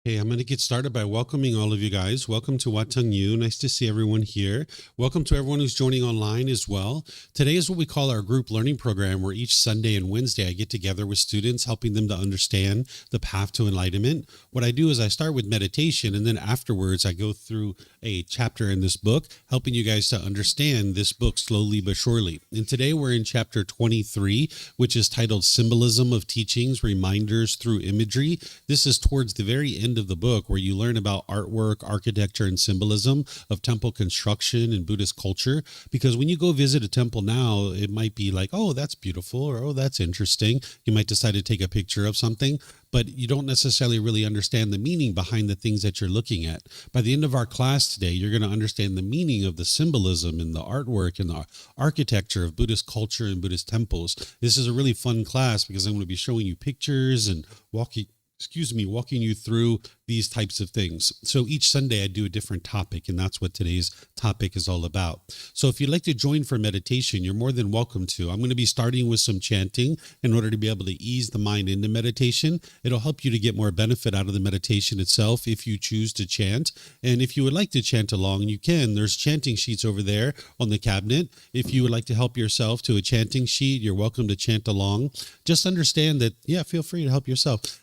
Hey, I'm going to get started by welcoming all of you guys. Welcome to Wat Tung Yu. Nice to see everyone here. Welcome to everyone who's joining online as well. Today is what we call our group learning program, where each Sunday and Wednesday I get together with students, helping them to understand the path to enlightenment. What I do is I start with meditation, and then afterwards I go through a chapter in this book, helping you guys to understand this book slowly but surely. And today we're in chapter 23, which is titled Symbolism of Teachings, Reminders Through Imagery. This is towards the very end of the book, where you learn about artwork, architecture, and symbolism of temple construction and Buddhist culture. Because when you go visit a temple now, it might be like, oh, that's beautiful, or oh, that's interesting. You might decide to take a picture of something, but you don't necessarily really understand the meaning behind the things that you're looking at. By the end of our class today, you're going to understand the meaning of the symbolism and the artwork and the architecture of Buddhist culture and Buddhist temples. This is a really fun class because I'm going to be showing you pictures and walking you through these types of things. So each Sunday I do a different topic, and that's what today's topic is all about. So if you'd like to join for meditation, you're more than welcome to. I'm going to be starting with some chanting in order to be able to ease the mind into meditation. It'll help you to get more benefit out of the meditation itself if you choose to chant. And if you would like to chant along, you can. There's chanting sheets over there on the cabinet. If you would like to help yourself to a chanting sheet, you're welcome to chant along. Just understand that, feel free to help yourself.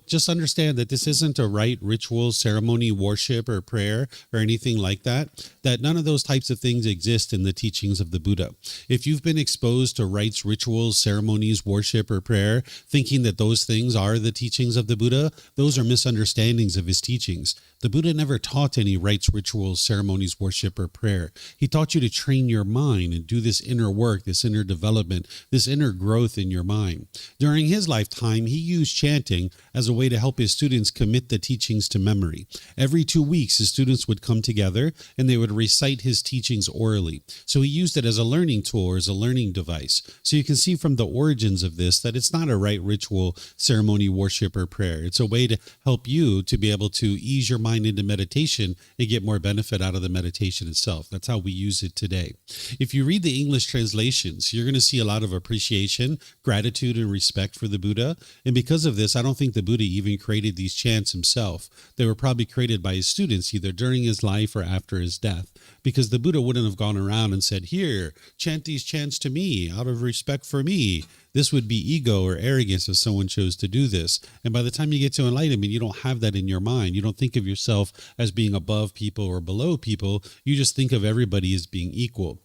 Just understand that this isn't a rite, ritual, ceremony, worship, or prayer, or anything like that, that none of those types of things exist in the teachings of the Buddha. If you've been exposed to rites, rituals, ceremonies, worship, or prayer, thinking that those things are the teachings of the Buddha, those are misunderstandings of his teachings. The Buddha never taught any rites, rituals, ceremonies, worship, or prayer. He taught you to train your mind and do this inner work, this inner development, this inner growth in your mind. During his lifetime, he used chanting as a way to help his students commit the teachings to memory. Every 2 weeks, his students would come together and they would recite his teachings orally. So he used it as a learning tool or as a learning device. So you can see from the origins of this that it's not a rite, ritual, ceremony, worship, or prayer. It's a way to help you to be able to ease your mind into meditation and get more benefit out of the meditation itself. That's how we use it today. If you read the English translations, you're going to see a lot of appreciation, gratitude, and respect for the Buddha. And because of this, I don't think the Buddha even created these chants himself. They were probably created by his students either during his life or after his death, because the Buddha wouldn't have gone around and said, here, chant these chants to me out of respect for me. This would be ego or arrogance if someone chose to do this. And by the time you get to enlightenment, you don't have that in your mind. You don't think of yourself as being above people or below people. You just think of everybody as being equal.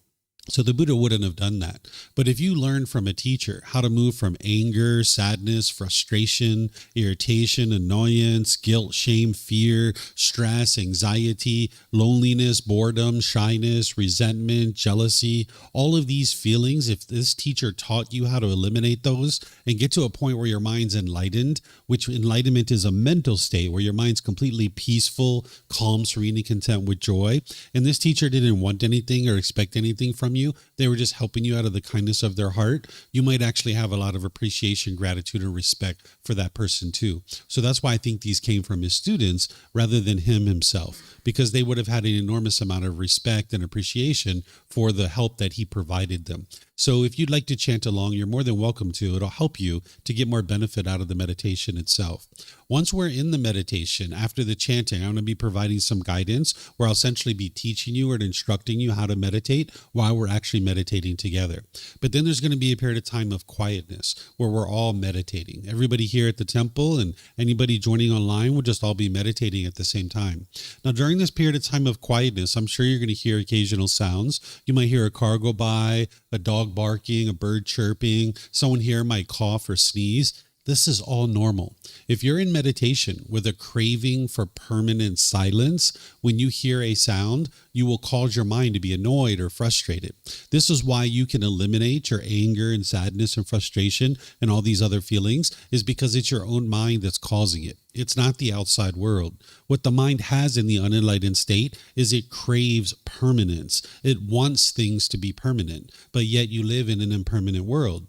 So the Buddha wouldn't have done that. But if you learn from a teacher how to move from anger, sadness, frustration, irritation, annoyance, guilt, shame, fear, stress, anxiety, loneliness, boredom, shyness, resentment, jealousy, all of these feelings, if this teacher taught you how to eliminate those and get to a point where your mind's enlightened, which enlightenment is a mental state where your mind's completely peaceful, calm, serene, and content with joy, and this teacher didn't want anything or expect anything from you, they were just helping you out of the kindness of their heart, you might actually have a lot of appreciation, gratitude, and respect for that person too. So that's why I think these came from his students rather than him himself, because they would have had an enormous amount of respect and appreciation for the help that he provided them. So if you'd like to chant along, you're more than welcome to. It'll help you to get more benefit out of the meditation itself. Once we're in the meditation, after the chanting, I'm going to be providing some guidance where I'll essentially be teaching you or instructing you how to meditate while we're actually meditating together. But then there's going to be a period of time of quietness where we're all meditating. Everybody here at the temple and anybody joining online will just all be meditating at the same time. Now, during this period of time of quietness, I'm sure you're going to hear occasional sounds. You might hear a car go by, a dog barking, a bird chirping, someone here might cough or sneeze. This is all normal. If you're in meditation with a craving for permanent silence, when you hear a sound, you will cause your mind to be annoyed or frustrated. This is why you can eliminate your anger and sadness and frustration and all these other feelings, is because it's your own mind that's causing it. It's not the outside world. What the mind has in the unenlightened state is it craves permanence. It wants things to be permanent, but yet you live in an impermanent world.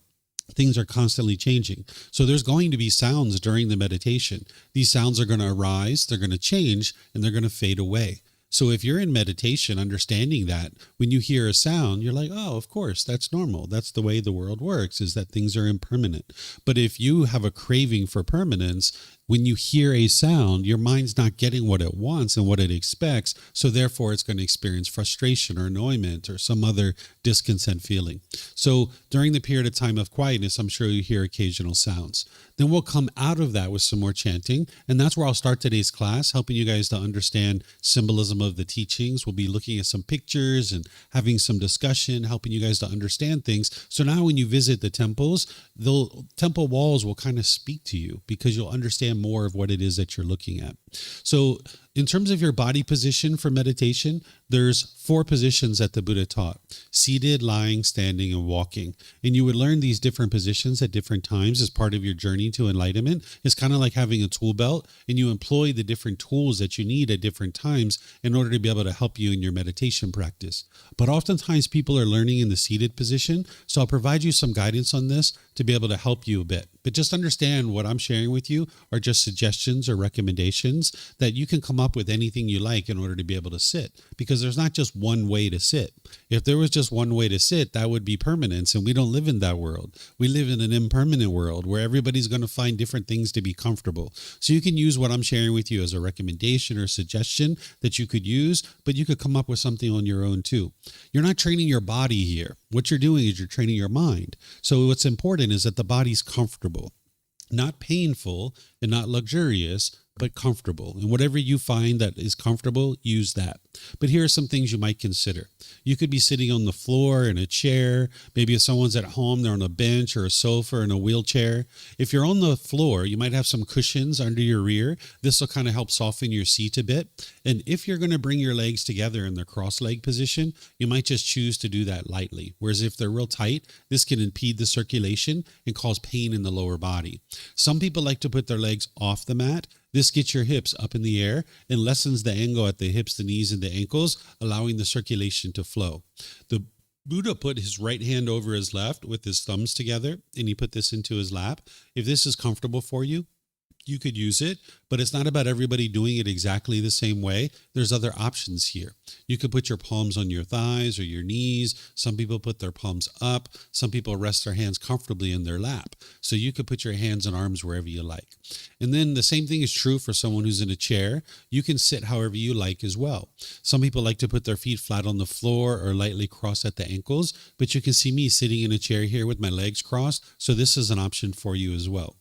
Things are constantly changing. So there's going to be sounds during the meditation. These sounds are going to arise, they're going to change, and they're going to fade away. So if you're in meditation, understanding that when you hear a sound, you're like, oh, of course, that's normal. That's the way the world works, is that things are impermanent. But if you have a craving for permanence, When you hear a sound, your mind's not getting what it wants and what it expects. So therefore, it's going to experience frustration or annoyment or some other discontent feeling. So during the period of time of quietness, I'm sure you hear occasional sounds. Then we'll come out of that with some more chanting. And that's where I'll start today's class, helping you guys to understand symbolism of the teachings. We'll be looking at some pictures and having some discussion, helping you guys to understand things. So now when you visit the temples, the temple walls will kind of speak to you because you'll understand more of what it is that you're looking at. So in terms of your body position for meditation, there's 4 positions that the Buddha taught: seated, lying, standing, and walking. And you would learn these different positions at different times as part of your journey to enlightenment. It's kind of like having a tool belt, and you employ the different tools that you need at different times in order to be able to help you in your meditation practice. But oftentimes people are learning in the seated position, so I'll provide you some guidance on this to be able to help you a bit. But just understand what I'm sharing with you are just suggestions or recommendations that you can come up with anything you like in order to be able to sit, because there's not just one way to sit. If there was just one way to sit, that would be permanence, and we don't live in that world. We live in an impermanent world where everybody's going to find different things to be comfortable. So you can use what I'm sharing with you as a recommendation or suggestion that you could use, but you could come up with something on your own too. You're not training your body here. What you're doing is you're training your mind. So what's important is that the body's comfortable, not painful and not luxurious, but comfortable. And whatever you find that is comfortable, use that. But here are some things you might consider. You could be sitting on the floor in a chair. Maybe if someone's at home, they're on a bench or a sofa or in a wheelchair. If you're on the floor, you might have some cushions under your rear. This will kind of help soften your seat a bit. And if you're going to bring your legs together in the cross-leg position, you might just choose to do that lightly. Whereas if they're real tight, this can impede the circulation and cause pain in the lower body. Some people like to put their legs off the mat. This gets your hips up in the air and lessens the angle at the hips, the knees, and the ankles, allowing the circulation to flow. The Buddha put his right hand over his left with his thumbs together, and he put this into his lap. If this is comfortable for you, you could use it, but it's not about everybody doing it exactly the same way. There's other options here. You could put your palms on your thighs or your knees. Some people put their palms up. Some people rest their hands comfortably in their lap. So you could put your hands and arms wherever you like. And then the same thing is true for someone who's in a chair. You can sit however you like as well. Some people like to put their feet flat on the floor or lightly cross at the ankles, but you can see me sitting in a chair here with my legs crossed. So this is an option for you as well.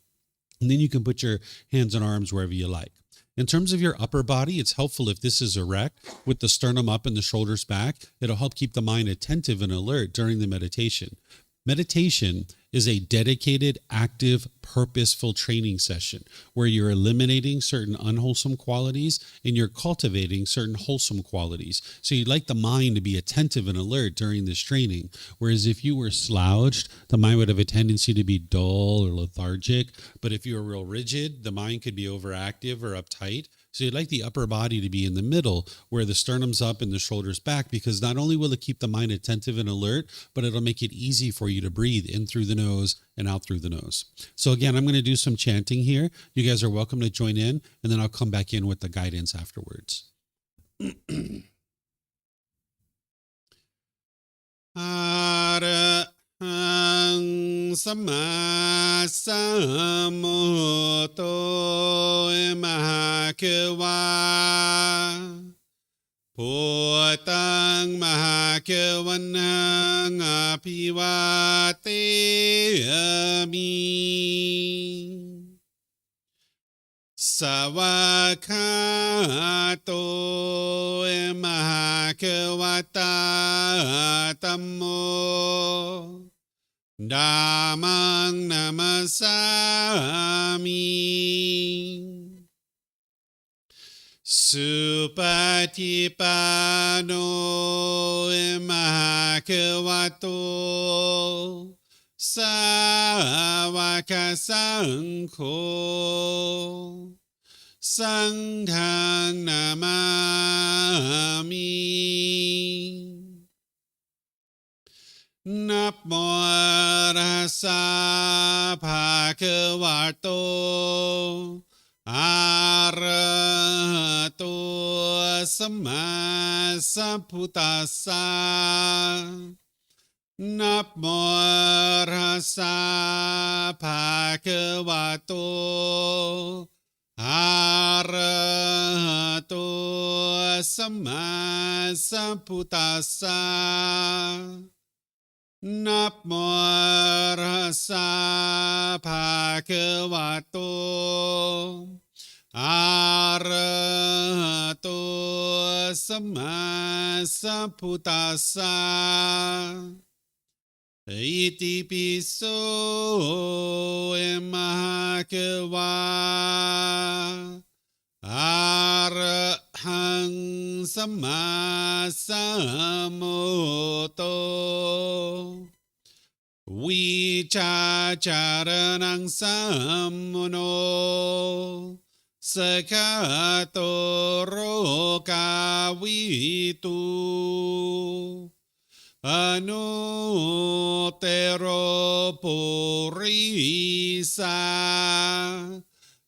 And then you can put your hands and arms wherever you like. In terms of your upper body, it's helpful if this is erect with the sternum up and the shoulders back. It'll help keep the mind attentive and alert during the meditation. Meditation is a dedicated, active, purposeful training session where you're eliminating certain unwholesome qualities and you're cultivating certain wholesome qualities. So you'd like the mind to be attentive and alert during this training. Whereas if you were slouched, the mind would have a tendency to be dull or lethargic. But if you were real rigid, the mind could be overactive or uptight. So you'd like the upper body to be in the middle where the sternum's up and the shoulders back, because not only will it keep the mind attentive and alert, but it'll make it easy for you to breathe in through the nose and out through the nose. So again, I'm going to do some chanting here. You guys are welcome to join in, and then I'll come back in with the guidance afterwards. Sama samuto mahakewa Putang mahakewanang apiwate ami Sawakato mahakewata tammo Damang namasami Supatipano mahakewato Sawakasangko Sanghang namami Namo rasa bhagavato arahato sama sambuddhassa Namo rasa bhagavato Arahato Sama Sambuddhassa. Namo Tassa Bhagavato Arahato Sama Sambuddhassa. Iti piso emahakawa arahang sama samoto vicacaranang samuno sakato rokawitu Anutero purisa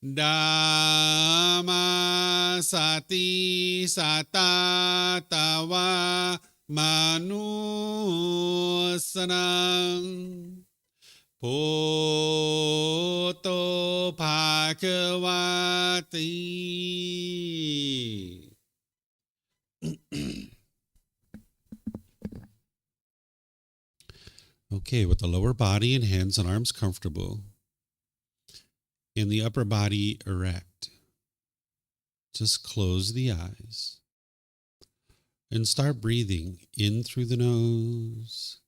Dhamma sati satatawa manusanang Poto Bhagavati. Okay, with the lower body and hands and arms comfortable, and the upper body erect, just close the eyes and start breathing in through the nose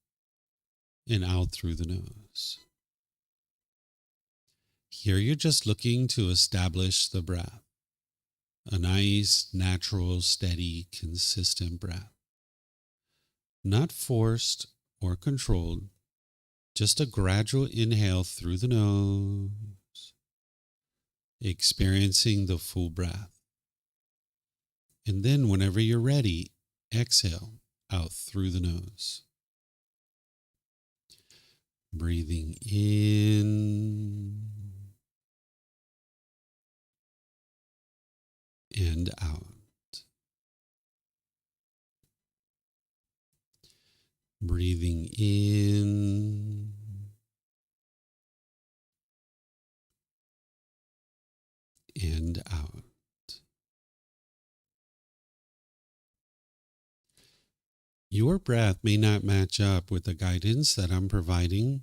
and out through the nose. Here you're just looking to establish the breath, a nice, natural, steady, consistent breath. Not forced or controlled, just a gradual inhale through the nose, experiencing the full breath. And then whenever you're ready, exhale out through the nose. Breathing in and out. Breathing in and out. Your breath may not match up with the guidance that I'm providing,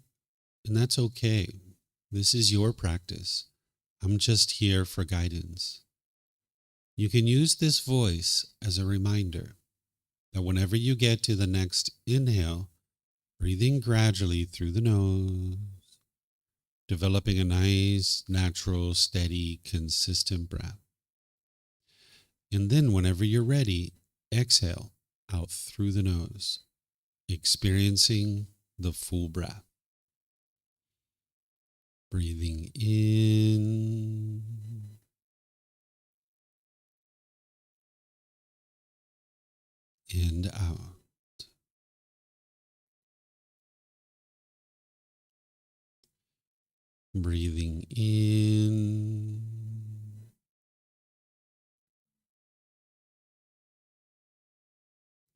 and that's okay. This is your practice. I'm just here for guidance. You can use this voice as a reminder that whenever you get to the next inhale, breathing gradually through the nose, developing a nice, natural, steady, consistent breath. And then whenever you're ready, exhale out through the nose, experiencing the full breath. Breathing in and out. Breathing in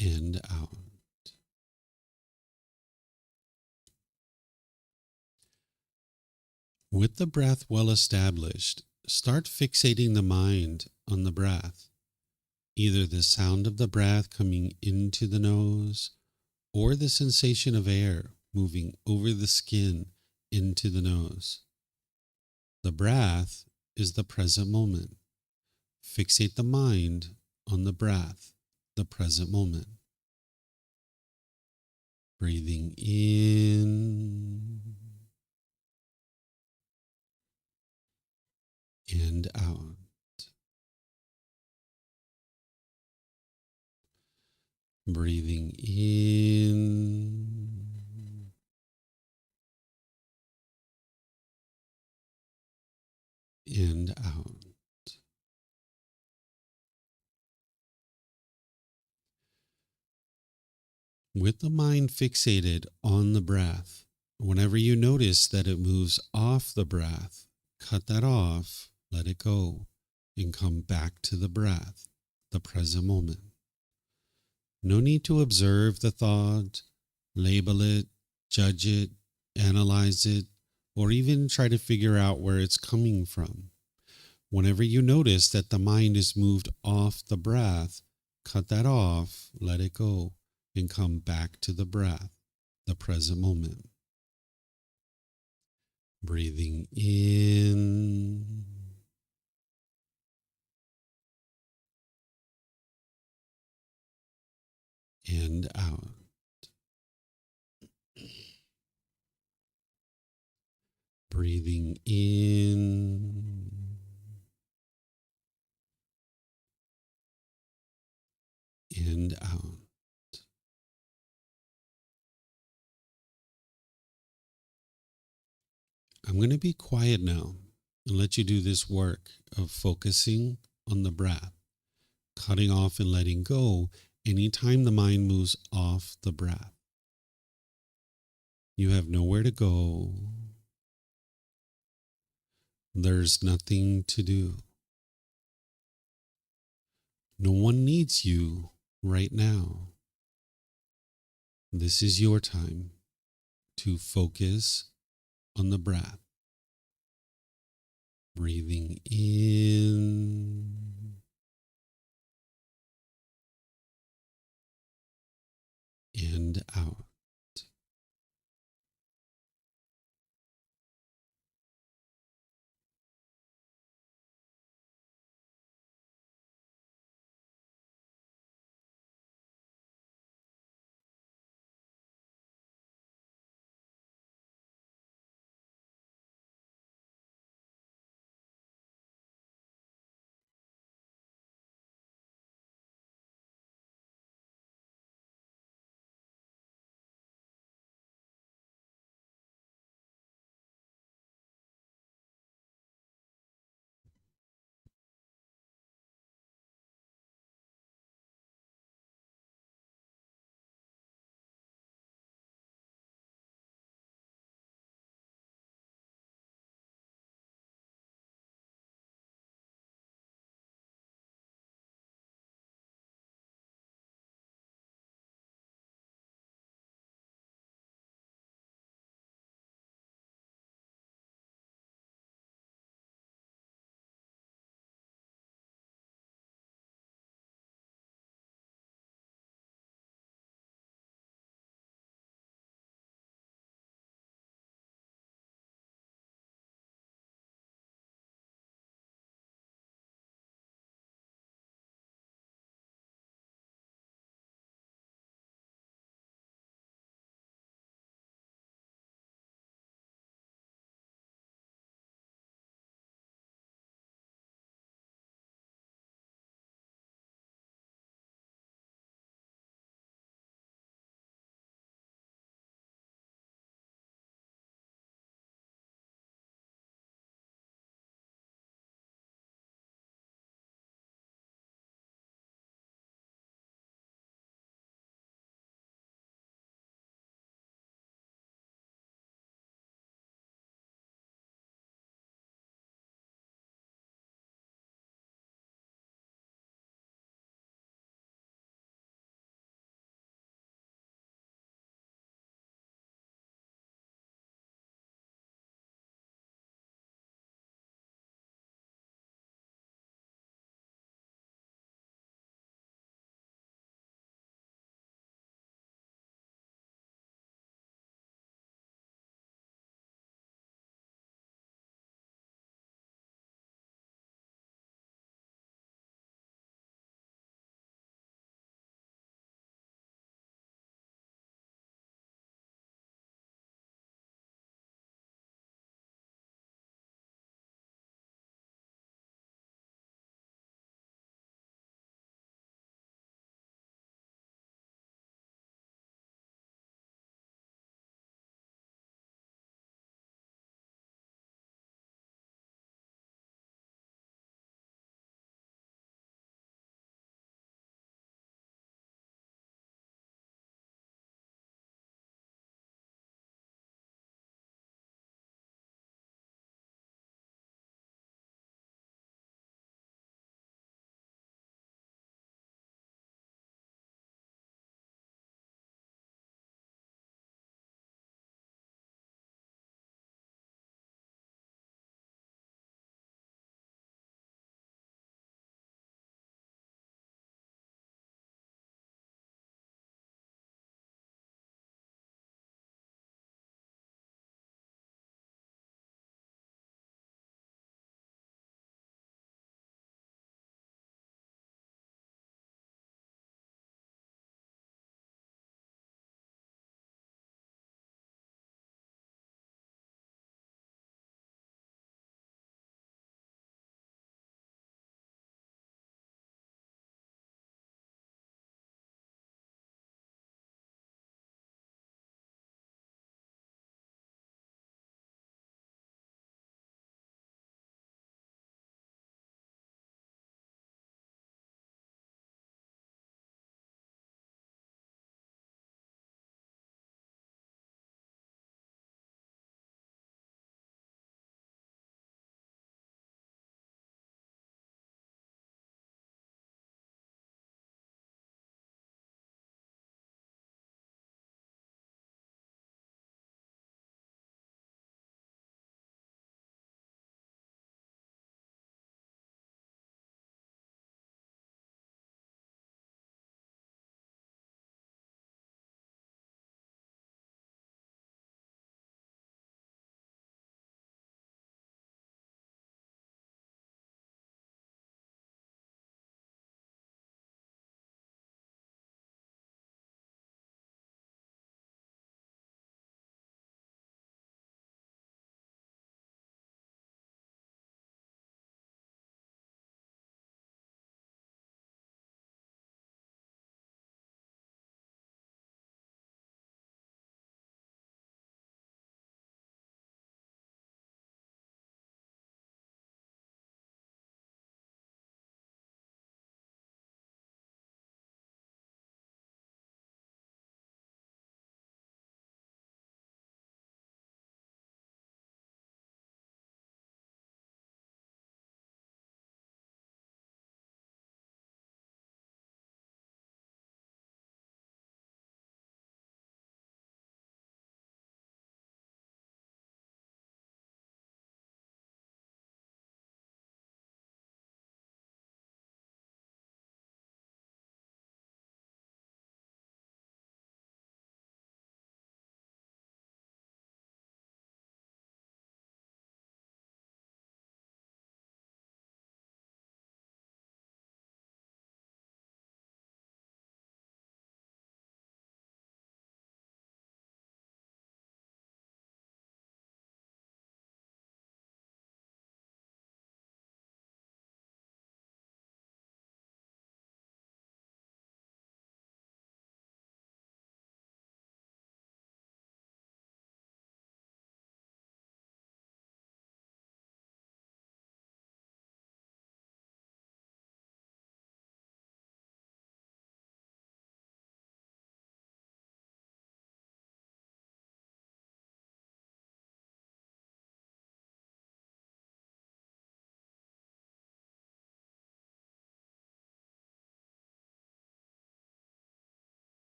and out. With the breath well established, start fixating the mind on the breath, either the sound of the breath coming into the nose or the sensation of air moving over the skin into the nose. The breath is the present moment. Fixate the mind on the breath, the present moment. Breathing in and out. Breathing in and out. With the mind fixated on the breath, whenever you notice that it moves off the breath, cut that off, let it go, and come back to the breath, the present moment. No need to observe the thought, label it, judge it, analyze it, or even try to figure out where it's coming from. Whenever you notice that the mind is moved off the breath, cut that off, let it go, and come back to the breath, the present moment. Breathing in and out. Breathing in and out. I'm going to be quiet now and let you do this work of focusing on the breath, cutting off and letting go anytime the mind moves off the breath. You have nowhere to go. There's nothing to do. No one needs you right now. This is your time to focus on the breath. Breathing in and out.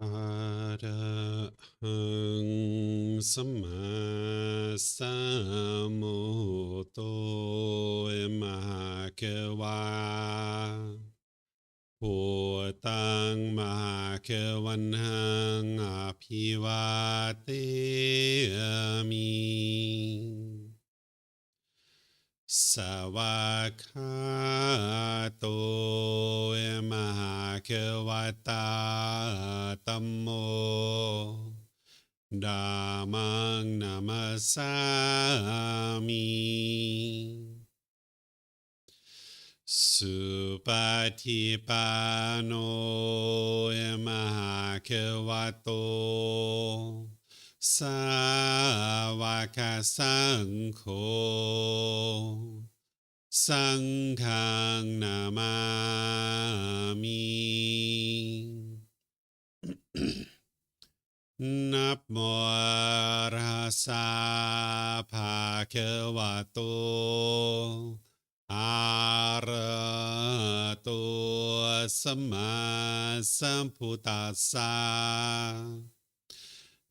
Arahang Sama Sambuddho Imagery Bhutang Mahakewanhang Abhivateyami Savakato Mahakevata Tammo Dhammang Namasami Supatipano Mahakevato Savaka Sangho Sanghang Namami Namo Rasa Bhagavato Arahato Sama Sambuddhassa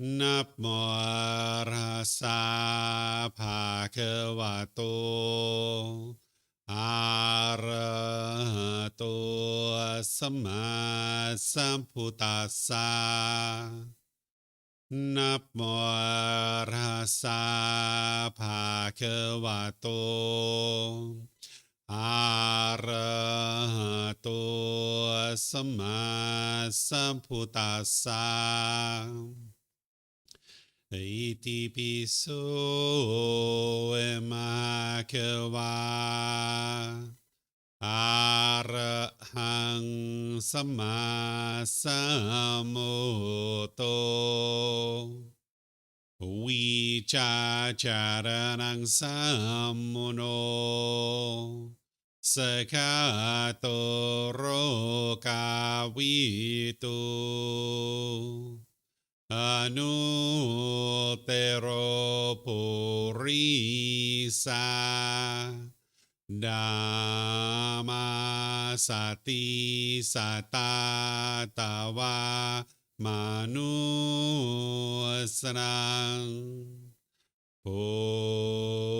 Namo Rasa Bhagavato Arahato Sama Sambuddhassa Namo Rasa Bhagavato Arahato Sama Sambuddhassa Iti piso Imagery Arahang Sama Sambuddho Vicacaranang Sammuno Sakato Rokavitu Anuttero Purisa Dhamma Sati Satatawa Manusrang Bhutto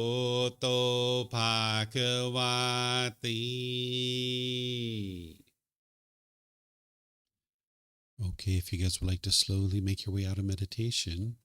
Bhagavati. Okay, if you guys would like to slowly make your way out of meditation.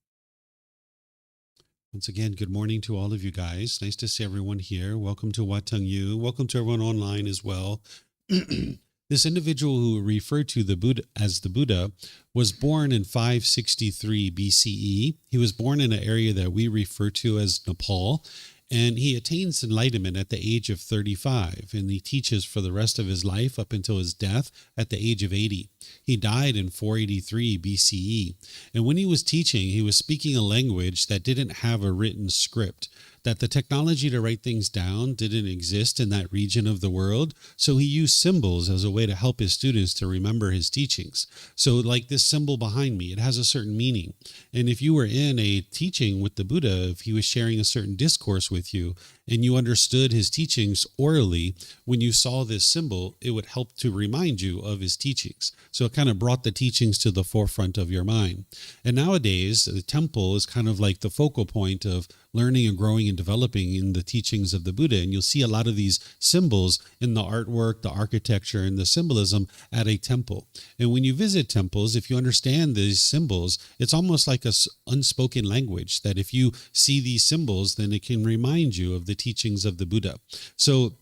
Once again, good morning to all of you guys. Nice to see everyone here. Welcome to Wat Tung Yu. Welcome to everyone online as well. This individual who referred to the Buddha as the Buddha was born in 563 BCE. He was born in an area that we refer to as Nepal, and he attains enlightenment at the age of 35, and he teaches for the rest of his life up until his death at the age of 80. He died in 483 BCE, and when he was teaching, he was speaking a language that didn't have a written script, that the technology to write things down didn't exist in that region of the world, so he used symbols as a way to help his students to remember his teachings. So like this symbol behind me, it has a certain meaning. And if you were in a teaching with the Buddha, if he was sharing a certain discourse with you, and you understood his teachings orally, when you saw this symbol, it would help to remind you of his teachings. So it kind of brought the teachings to the forefront of your mind. And nowadays, the temple is kind of like the focal point of learning and growing and developing in the teachings of the Buddha. And you'll see a lot of these symbols in the artwork, the architecture, and the symbolism at a temple. And when you visit temples, if you understand these symbols, it's almost like a unspoken language that if you see these symbols, then it can remind you of the teachings of the Buddha. So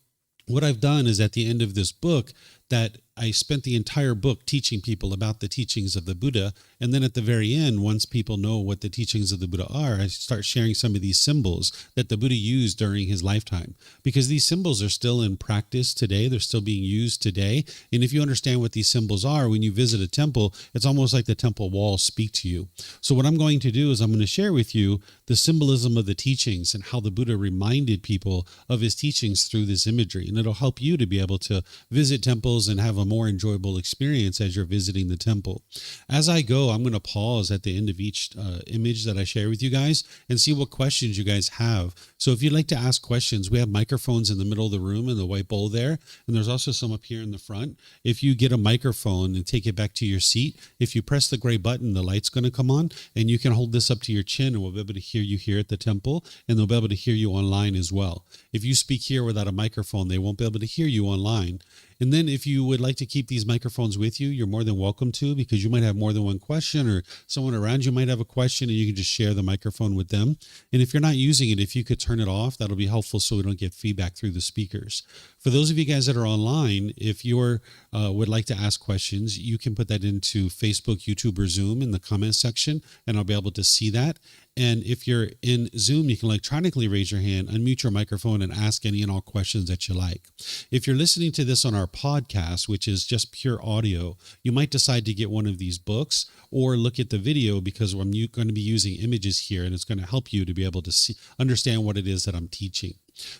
what I've done is at the end of this book that I spent the entire book teaching people about the teachings of the Buddha. And then at the very end, once people know what the teachings of the Buddha are, I start sharing some of these symbols that the Buddha used during his lifetime. Because these symbols are still in practice today. They're still being used today. And if you understand what these symbols are, when you visit a temple, it's almost like the temple walls speak to you. So what I'm going to do is I'm going to share with you the symbolism of the teachings and how the Buddha reminded people of his teachings through this imagery. And it'll help you to be able to visit temples details and have a more enjoyable experience as you're visiting the temple. As I go, I'm going to pause at the end of each image that I share with you guys and see what questions you guys have. So if you'd like to ask questions, we have microphones in the middle of the room in the white bowl there, and there's also some up here in the front. If you get a microphone and take it back to your seat, if you press the gray button, the light's going to come on, and you can hold this up to your chin, and we'll be able to hear you here at the temple, and they'll be able to hear you online as well. If you speak here without a microphone, they won't be able to hear you online. And then if you would like to keep these microphones with you, you're more than welcome to, because you might have more than one question, or someone around you might have a question, and you can just share the microphone with them. And if you're not using it, if you could turn it off, that'll be helpful so we don't get feedback through the speakers. For those of you guys that are online, if you would like to ask questions, you can put that into Facebook, YouTube, or Zoom in the comment section, and I'll be able to see that. And if you're in Zoom, you can electronically raise your hand, unmute your microphone, and ask any and all questions that you like. If you're listening to this on our podcast, which is just pure audio, you might decide to get one of these books or look at the video, because I'm going to be using images here, and it's going to help you to be able to understand what it is that I'm teaching.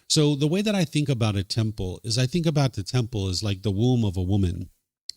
So the way that I think about a temple is I think about the temple as like the womb of a woman.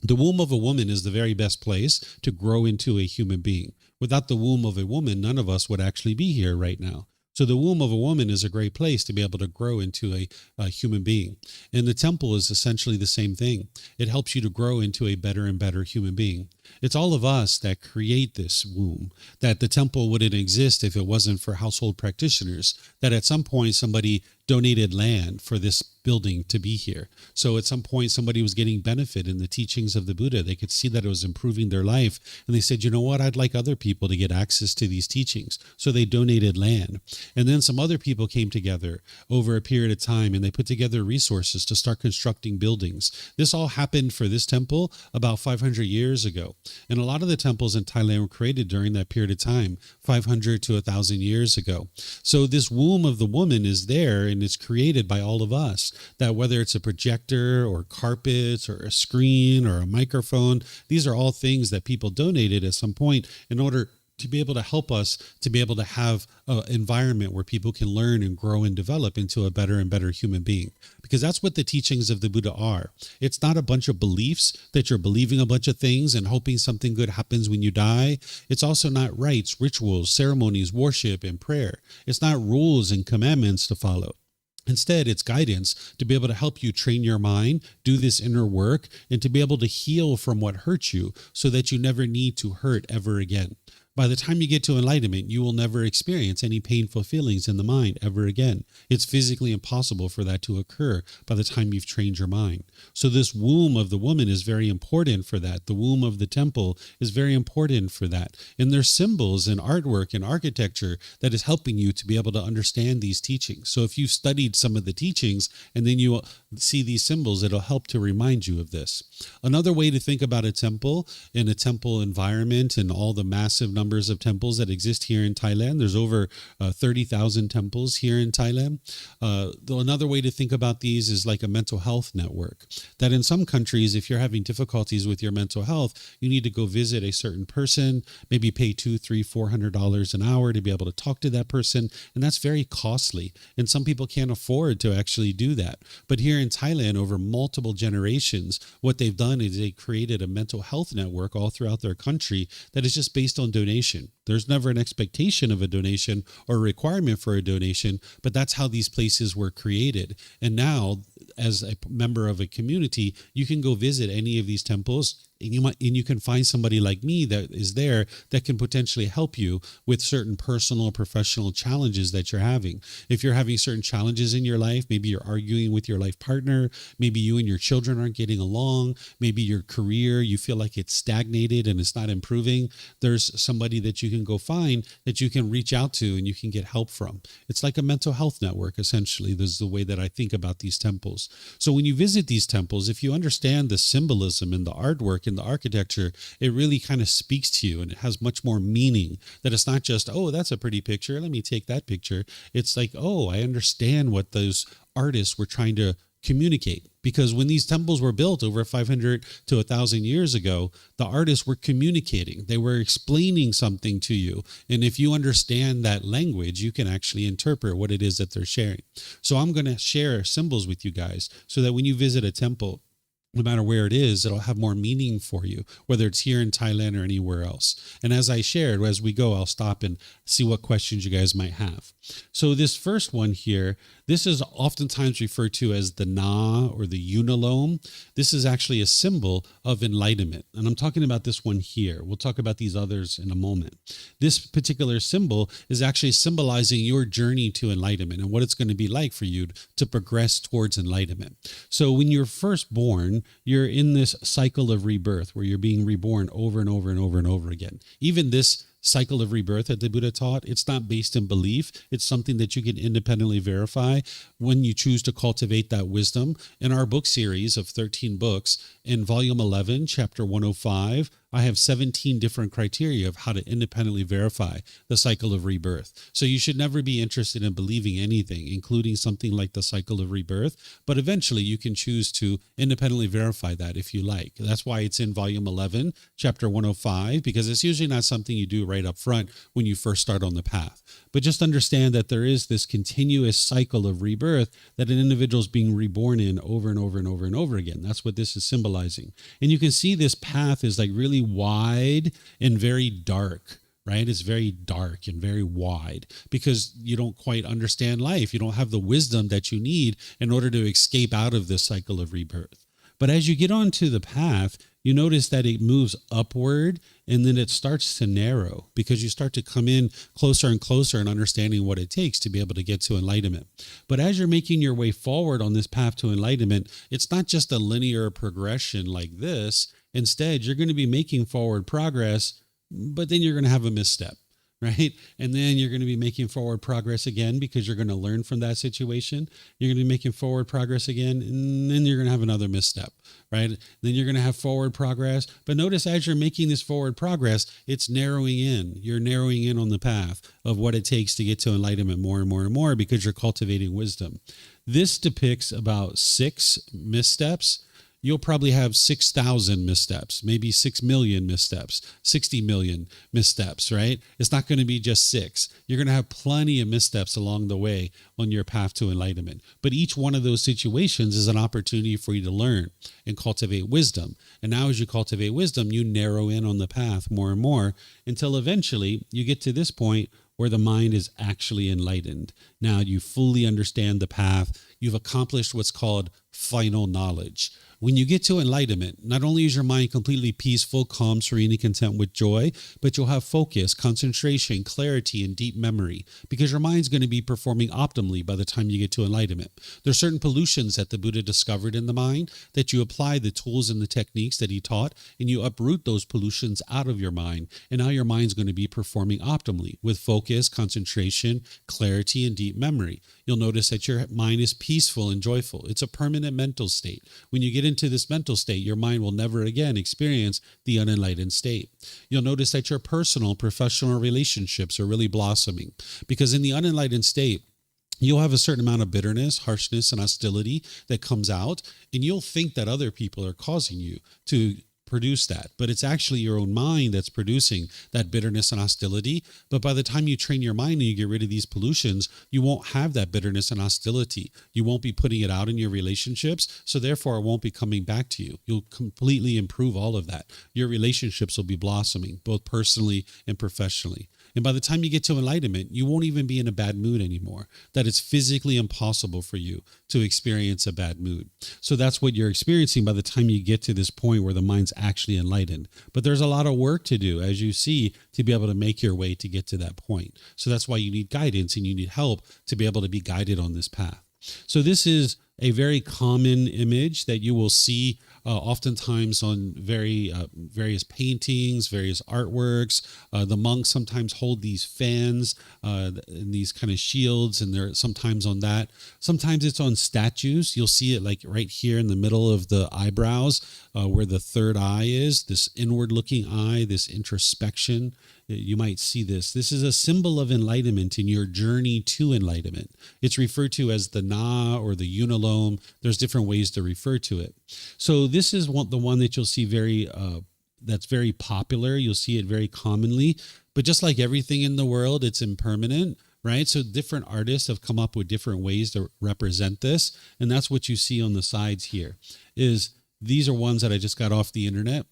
The womb of a woman is the very best place to grow into a human being. Without the womb of a woman, none of us would actually be here right now. So the womb of a woman is a great place to be able to grow into a human being. And the temple is essentially the same thing. It helps you to grow into a better and better human being. It's all of us that create this womb, that the temple wouldn't exist if it wasn't for household practitioners, that at some point somebody donated land for this building to be here. So at some point, somebody was getting benefit in the teachings of the Buddha. They could see that it was improving their life. And they said, you know what, I'd like other people to get access to these teachings. So they donated land. And then some other people came together over a period of time, and they put together resources to start constructing buildings. This all happened for this temple about 500 years ago. And a lot of the temples in Thailand were created during that period of time, 500 to 1,000 years ago. So this womb of the woman is there, and it's created by all of us, that whether it's a projector or carpets or a screen or a microphone, these are all things that people donated at some point in order to be able to help us to be able to have an environment where people can learn and grow and develop into a better and better human being. Because that's what the teachings of the Buddha are. It's not a bunch of beliefs that you're believing a bunch of things and hoping something good happens when you die. It's also not rites, rituals, ceremonies, worship, and prayer. It's not rules and commandments to follow. Instead, it's guidance to be able to help you train your mind, do this inner work, and to be able to heal from what hurts you so that you never need to hurt ever again. By the time you get to enlightenment, you will never experience any painful feelings in the mind ever again. It's physically impossible for that to occur by the time you've trained your mind. So this womb of the woman is very important for that. The womb of the temple is very important for that. And there's symbols and artwork and architecture that is helping you to be able to understand these teachings. So if you've studied some of the teachings and then you see these symbols, it'll help to remind you of this. Another way to think about a temple in a temple environment and all the massive numbers of temples that exist here in Thailand. There's over 30,000 temples here in Thailand. Another way to think about these is like a mental health network. That in some countries, if you're having difficulties with your mental health, you need to go visit a certain person, maybe pay $200, $300, $400 an hour to be able to talk to that person. And that's very costly. And some people can't afford to actually do that. But here in Thailand, over multiple generations, what they've done is they created a mental health network all throughout their country that is just based on donation. There's never an expectation of a donation or a requirement for a donation, but that's how these places were created. And now, as a member of a community, you can go visit any of these temples, and you can find somebody like me that is there that can potentially help you with certain personal or professional challenges that you're having. If you're having certain challenges in your life, maybe you're arguing with your life partner, maybe you and your children aren't getting along, maybe your career, you feel like it's stagnated and it's not improving, there's somebody that you can go find that you can reach out to and you can get help from. It's like a mental health network, essentially. This is the way that I think about these temples. So when you visit these temples, if you understand the symbolism and the artwork and the architecture, it really kind of speaks to you, and it has much more meaning. That it's not just, oh, that's a pretty picture, let me take that picture. It's like, oh, I understand what those artists were trying to communicate. Because when these temples were built over 500 to 1,000 years ago, the artists were communicating. They were explaining something to you. And if you understand that language, you can actually interpret what it is that they're sharing. So I'm going to share symbols with you guys so that when you visit a temple, no matter where it is, it'll have more meaning for you, whether it's here in Thailand or anywhere else. And as I shared, as we go, I'll stop and see what questions you guys might have. So this first one here, this is oftentimes referred to as the Na or the unalome. This is actually a symbol of enlightenment. And I'm talking about this one here. We'll talk about these others in a moment. This particular symbol is actually symbolizing your journey to enlightenment and what it's going to be like for you to progress towards enlightenment. So when you're first born, you're in this cycle of rebirth where you're being reborn over and over and over and over again. Even this cycle of rebirth that the Buddha taught, it's not based in belief. It's something that you can independently verify when you choose to cultivate that wisdom. In our book series of 13 books, in volume 11, chapter 105, I have 17 different criteria of how to independently verify the cycle of rebirth. So you should never be interested in believing anything, including something like the cycle of rebirth, but eventually you can choose to independently verify that if you like. That's why it's in volume 11, chapter 105, because it's usually not something you do right up front when you first start on the path. But just understand that there is this continuous cycle of rebirth that an individual is being reborn in over and over and over and over again. That's what this is symbolizing. And you can see this path is like really wide and very dark, right? It's very dark and very wide because you don't quite understand life. You don't have the wisdom that you need in order to escape out of this cycle of rebirth. But as you get onto the path, you notice that it moves upward and then it starts to narrow because you start to come in closer and closer and understanding what it takes to be able to get to enlightenment. But as you're making your way forward on this path to enlightenment, it's not just a linear progression like this. Instead, you're going to be making forward progress, but then you're going to have a misstep, right? And then you're going to be making forward progress again because you're going to learn from that situation. You're going to be making forward progress again, and then you're going to have another misstep, right? Then you're going to have forward progress. But notice as you're making this forward progress, it's narrowing in. You're narrowing in on the path of what it takes to get to enlightenment more and more and more because you're cultivating wisdom. This depicts about 6 missteps. You'll probably have 6,000 missteps, maybe 6 million missteps, 60 million missteps, right? It's not going to be just 6. You're going to have plenty of missteps along the way on your path to enlightenment. But each one of those situations is an opportunity for you to learn and cultivate wisdom. And now as you cultivate wisdom, you narrow in on the path more and more until eventually you get to this point where the mind is actually enlightened. Now you fully understand the path. You've accomplished what's called final knowledge. When you get to enlightenment, not only is your mind completely peaceful, calm, serene, and content with joy, but you'll have focus, concentration, clarity, and deep memory because your mind's going to be performing optimally by the time you get to enlightenment. There's certain pollutions that the Buddha discovered in the mind that you apply the tools and the techniques that he taught, and you uproot those pollutions out of your mind. And now your mind's going to be performing optimally with focus, concentration, clarity, and deep memory. You'll notice that your mind is peaceful and joyful. It's a permanent mental state. When you get into this mental state, your mind will never again experience the unenlightened state. You'll notice that your personal, professional relationships are really blossoming because in the unenlightened state, you'll have a certain amount of bitterness, harshness, and hostility that comes out, and you'll think that other people are causing you to produce that, but it's actually your own mind that's producing that bitterness and hostility. But by the time you train your mind and you get rid of these pollutions, you won't have that bitterness and hostility. You won't be putting it out in your relationships, so therefore it won't be coming back to you. You'll completely improve all of that. Your relationships will be blossoming, both personally and professionally. And by the time you get to enlightenment, you won't even be in a bad mood anymore. That it's physically impossible for you to experience a bad mood. So that's what you're experiencing by the time you get to this point where the mind's actually enlightened. But there's a lot of work to do, as you see, to be able to make your way to get to that point. So that's why you need guidance and you need help to be able to be guided on this path. So this is a very common image that you will see oftentimes on various paintings, various artworks. The monks sometimes hold these fans and these kind of shields, and they're sometimes on that. Sometimes it's on statues. You'll see it like right here in the middle of the eyebrows where the third eye is, this inward-looking eye, this introspection. You might see this. This is a symbol of enlightenment in your journey to enlightenment. It's referred to as the Na or the unalome. There's different ways to refer to it. So this is the one that you'll see that's very popular. You'll see it very commonly. But just like everything in the world, it's impermanent, right? So different artists have come up with different ways to represent this. And that's what you see on the sides here is These are ones that I just got off the internet,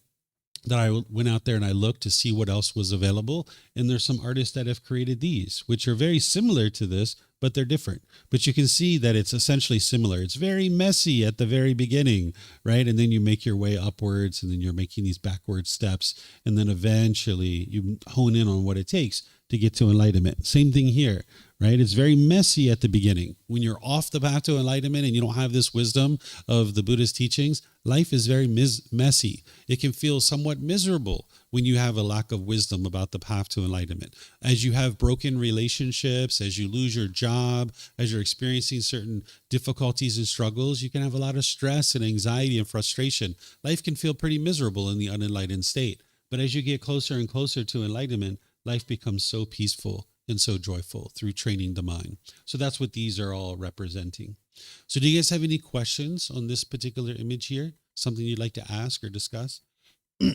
that I went out there and I looked to see what else was available. And there's some artists that have created these, which are very similar to this, but they're different. But you can see that it's essentially similar. It's very messy at the very beginning, right? And then you make your way upwards, and then you're making these backward steps. And then eventually you hone in on what it takes to get to enlightenment. Same thing here, right? It's very messy at the beginning. When you're off the path to enlightenment and you don't have this wisdom of the Buddha's teachings, life is very messy. It can feel somewhat miserable when you have a lack of wisdom about the path to enlightenment. As you have broken relationships, as you lose your job, as you're experiencing certain difficulties and struggles, you can have a lot of stress and anxiety and frustration. Life can feel pretty miserable in the unenlightened state. But as you get closer and closer to enlightenment, life becomes so peaceful and so joyful through training the mind. So that's what these are all representing. So do you guys have any questions on this particular image here? Something you'd like to ask or discuss? No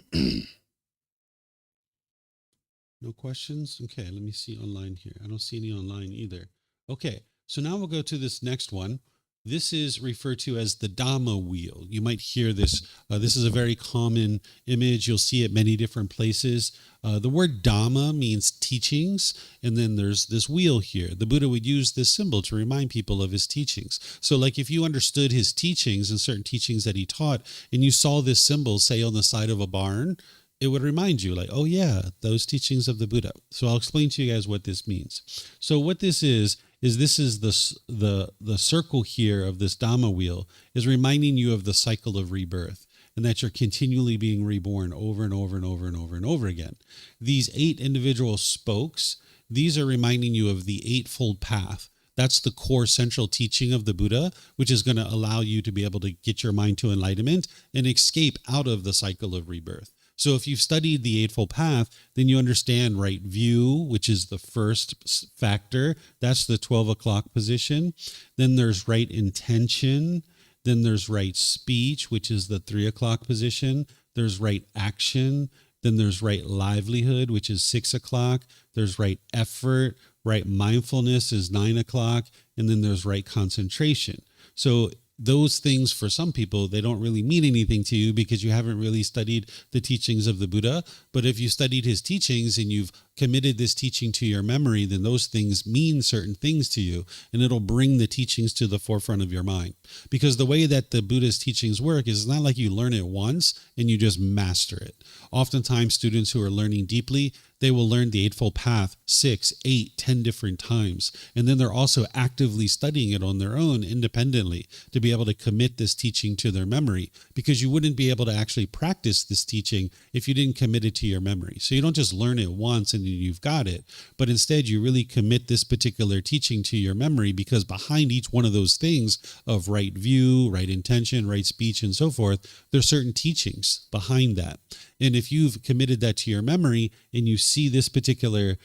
questions? Okay, let me see online here. I don't see any online either. Okay, so now we'll go to this next one. This is referred to as the Dhamma wheel. You might hear this. This is a very common image. You'll see it many different places. The word Dhamma means teachings, and then there's this wheel here. The Buddha would use this symbol to remind people of his teachings. So like if you understood his teachings and certain teachings that he taught, and you saw this symbol, say, on the side of a barn, it would remind you like, oh yeah, those teachings of the Buddha. So I'll explain to you guys what this means. So what this is this is the circle here of this Dhamma wheel is reminding you of the cycle of rebirth, and that you're continually being reborn over and over and over and over and over again. These 8 individual spokes, these are reminding you of the Eightfold Path. That's the core central teaching of the Buddha, which is going to allow you to be able to get your mind to enlightenment and escape out of the cycle of rebirth. So if you've studied the Eightfold Path, then you understand right view, which is the first factor. That's the 12 o'clock position. Then there's right intention. Then there's right speech, which is the 3 o'clock position. There's right action. Then there's right livelihood, which is 6 o'clock. There's right effort. Right mindfulness is 9 o'clock. And then there's right concentration. So those things, for some people, they don't really mean anything to you because you haven't really studied the teachings of the Buddha. But if you studied his teachings and you've committed this teaching to your memory, then those things mean certain things to you, and it'll bring the teachings to the forefront of your mind. Because the way that the Buddha's teachings work is not like you learn it once and you just master it. Oftentimes, students who are learning deeply, they will learn the Eightfold Path 6, 8, 10 different times. And then they're also actively studying it on their own independently to be able to commit this teaching to their memory, because you wouldn't be able to actually practice this teaching if you didn't commit it to your memory. So you don't just learn it once and you've got it, but instead you really commit this particular teaching to your memory, because behind each one of those things of right view, right intention, right speech, and so forth, there's certain teachings behind that. And if you've committed that to your memory and you see this particular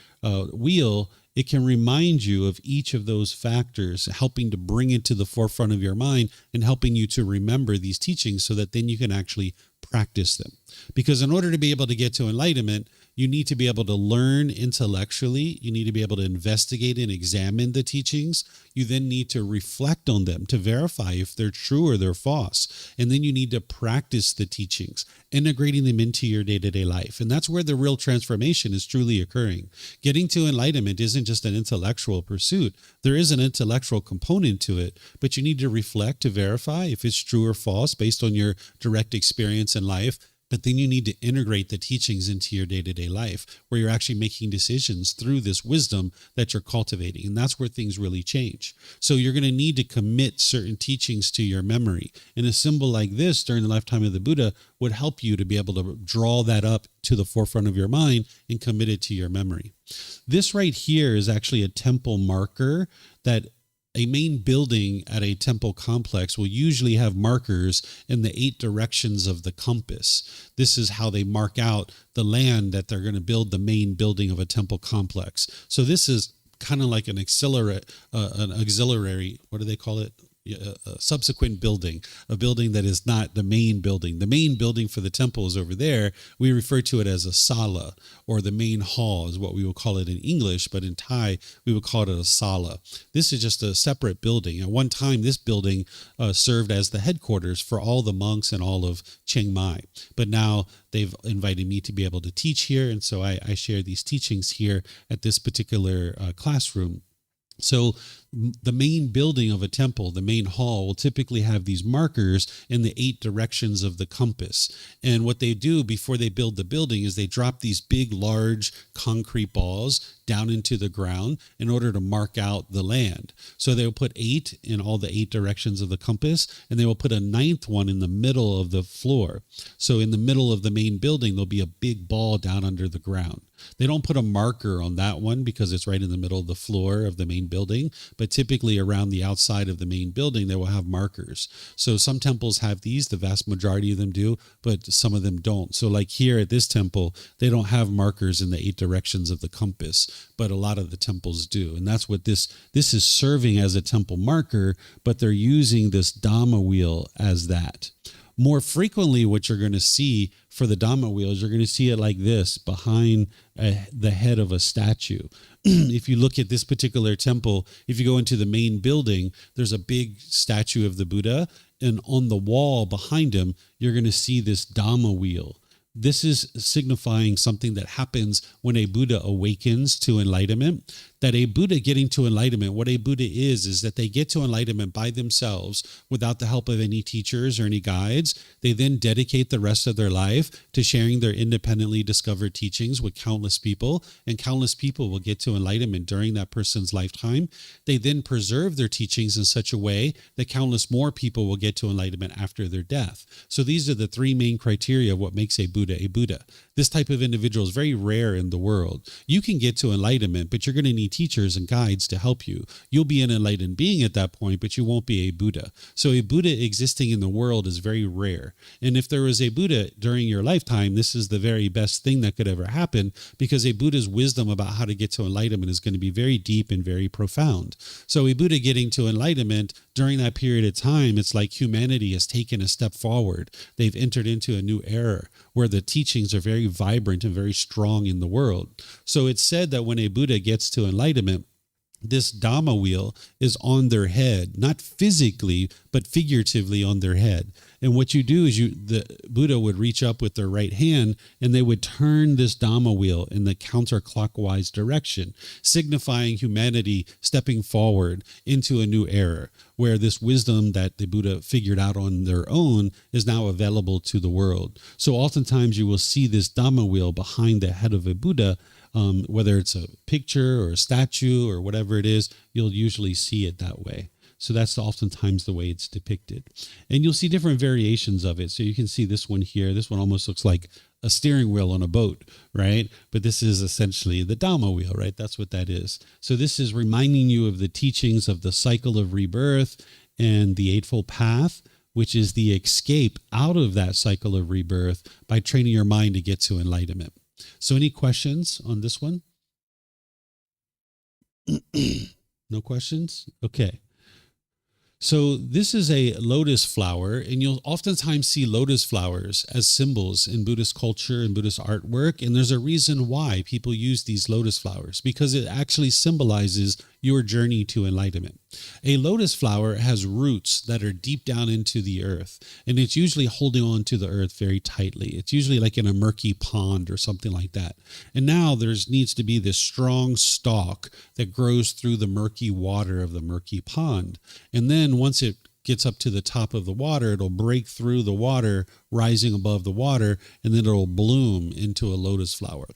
wheel, it can remind you of each of those factors, helping to bring it to the forefront of your mind and helping you to remember these teachings so that then you can actually practice them. Because in order to be able to get to enlightenment, you need to be able to learn intellectually. You need to be able to investigate and examine the teachings. You then need to reflect on them to verify if they're true or they're false. And then you need to practice the teachings, integrating them into your day-to-day life. And that's where the real transformation is truly occurring. Getting to enlightenment isn't just an intellectual pursuit. There is an intellectual component to it, but you need to reflect to verify if it's true or false based on your direct experience in life. But then you need to integrate the teachings into your day-to-day life, where you're actually making decisions through this wisdom that you're cultivating. And that's where things really change. So you're going to need to commit certain teachings to your memory. And a symbol like this during the lifetime of the Buddha would help you to be able to draw that up to the forefront of your mind and commit it to your memory. This right here is actually a temple marker that a main building at a temple complex will usually have markers in the 8 directions of the compass. This is how they mark out the land that they're going to build the main building of a temple complex. So this is kind of like an auxiliary, what do they call it? a subsequent building, a building that is not the main building. The main building for the temple is over there. We refer to it as a sala, or the main hall is what we will call it in English, but in Thai, we would call it a sala. This is just a separate building. At one time, this building served as the headquarters for all the monks and all of Chiang Mai. But now they've invited me to be able to teach here, and so I share these teachings here at this particular classroom. So the main building of a temple, the main hall, will typically have these markers in the 8 directions of the compass. And what they do before they build the building is they drop these big, large concrete balls down into the ground in order to mark out the land. So they'll put 8 in all the 8 directions of the compass, and they will put a 9th one in the middle of the floor. So in the middle of the main building, there'll be a big ball down under the ground. They don't put a marker on that one because it's right in the middle of the floor of the main building, but typically around the outside of the main building, they will have markers. So some temples have these, the vast majority of them do, but some of them don't. So like here at this temple, they don't have markers in the 8 directions of the compass, but a lot of the temples do. And that's what this is serving as a temple marker, but they're using this Dhamma wheel as that. More frequently, what you're going to see for the Dhamma wheels, you're going to see it like this behind the head of a statue. If you look at this particular temple, if you go into the main building, there's a big statue of the Buddha, and on the wall behind him, you're going to see this Dhamma wheel. This is signifying something that happens when a Buddha awakens to enlightenment. That a Buddha getting to enlightenment, what a Buddha is that they get to enlightenment by themselves without the help of any teachers or any guides. They then dedicate the rest of their life to sharing their independently discovered teachings with countless people, and countless people will get to enlightenment during that person's lifetime. They then preserve their teachings in such a way that countless more people will get to enlightenment after their death. So these are the 3 main criteria of what makes a Buddha a Buddha. This type of individual is very rare in the world. You can get to enlightenment, but you're going to need teachers and guides to help you. You'll be an enlightened being at that point, but you won't be a Buddha. So a Buddha existing in the world is very rare. And if there was a Buddha during your lifetime, this is the very best thing that could ever happen, because a Buddha's wisdom about how to get to enlightenment is going to be very deep and very profound. So a Buddha getting to enlightenment during that period of time, it's like humanity has taken a step forward. They've entered into a new era where the teachings are very vibrant and very strong in the world. So it's said that when a Buddha gets to enlightenment, this Dhamma wheel is on their head, not physically, but figuratively on their head. And what you do is the Buddha would reach up with their right hand, and they would turn this Dhamma wheel in the counterclockwise direction, signifying humanity stepping forward into a new era, where this wisdom that the Buddha figured out on their own is now available to the world. So oftentimes you will see this Dhamma wheel behind the head of a Buddha, whether it's a picture or a statue or whatever it is, you'll usually see it that way. So that's oftentimes the way it's depicted. And you'll see different variations of it. So you can see this one here. This one almost looks like a steering wheel on a boat, right? But this is essentially the Dhamma wheel, right? That's what that is. So this is reminding you of the teachings of the cycle of rebirth and the Eightfold Path, which is the escape out of that cycle of rebirth by training your mind to get to enlightenment. So any questions on this one? No questions? Okay. So this is a lotus flower, and you'll oftentimes see lotus flowers as symbols in Buddhist culture and Buddhist artwork. And there's a reason why people use these lotus flowers, because it actually symbolizes your journey to enlightenment. A lotus flower has roots that are deep down into the earth, and it's usually holding on to the earth very tightly. It's usually like in a murky pond or something like that. And now there needs to be this strong stalk that grows through the murky water of the murky pond. And then once it gets up to the top of the water, it'll break through the water, rising above the water, and then it'll bloom into a lotus flower.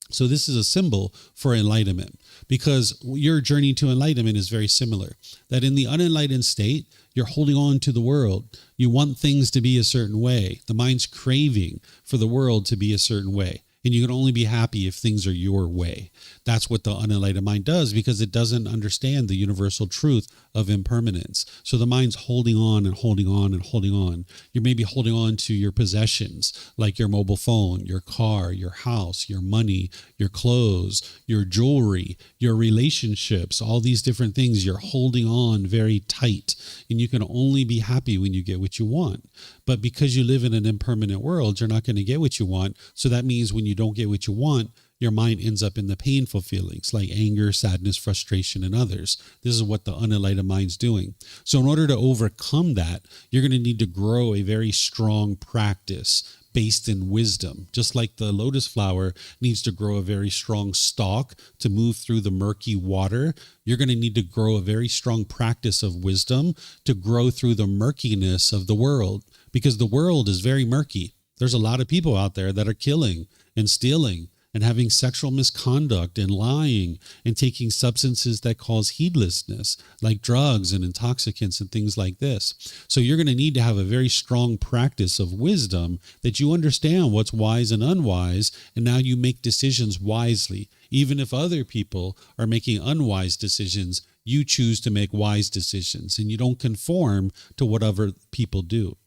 So this is a symbol for enlightenment, because your journey to enlightenment is very similar. That in the unenlightened state, you're holding on to the world. You want things to be a certain way. The mind's craving for the world to be a certain way. and you can only be happy if things are your way. That's what the unenlightened mind does, because it doesn't understand the universal truth of impermanence. So the mind's holding on and holding on and holding on. You may be holding on to your possessions, like your mobile phone, your car, your house, your money, your clothes, your jewelry, your relationships, all these different things. You're holding on very tight, and you can only be happy when you get what you want. But because you live in an impermanent world, you're not going to get what you want. So that means when you don't get what you want, your mind ends up in the painful feelings like anger, sadness, frustration, and others. This is what the unenlightened mind's doing. So in order to overcome that, you're going to need to grow a very strong practice based in wisdom. Just like the lotus flower needs to grow a very strong stalk to move through the murky water, you're going to need to grow a very strong practice of wisdom to grow through the murkiness of the world, because the world is very murky. There's a lot of people out there that are killing and stealing and having sexual misconduct and lying and taking substances that cause heedlessness, like drugs and intoxicants and things like this. So you're going to need to have a very strong practice of wisdom, that you understand what's wise and unwise, and now you make decisions wisely. Even if other people are making unwise decisions, you choose to make wise decisions, and you don't conform to what other people do.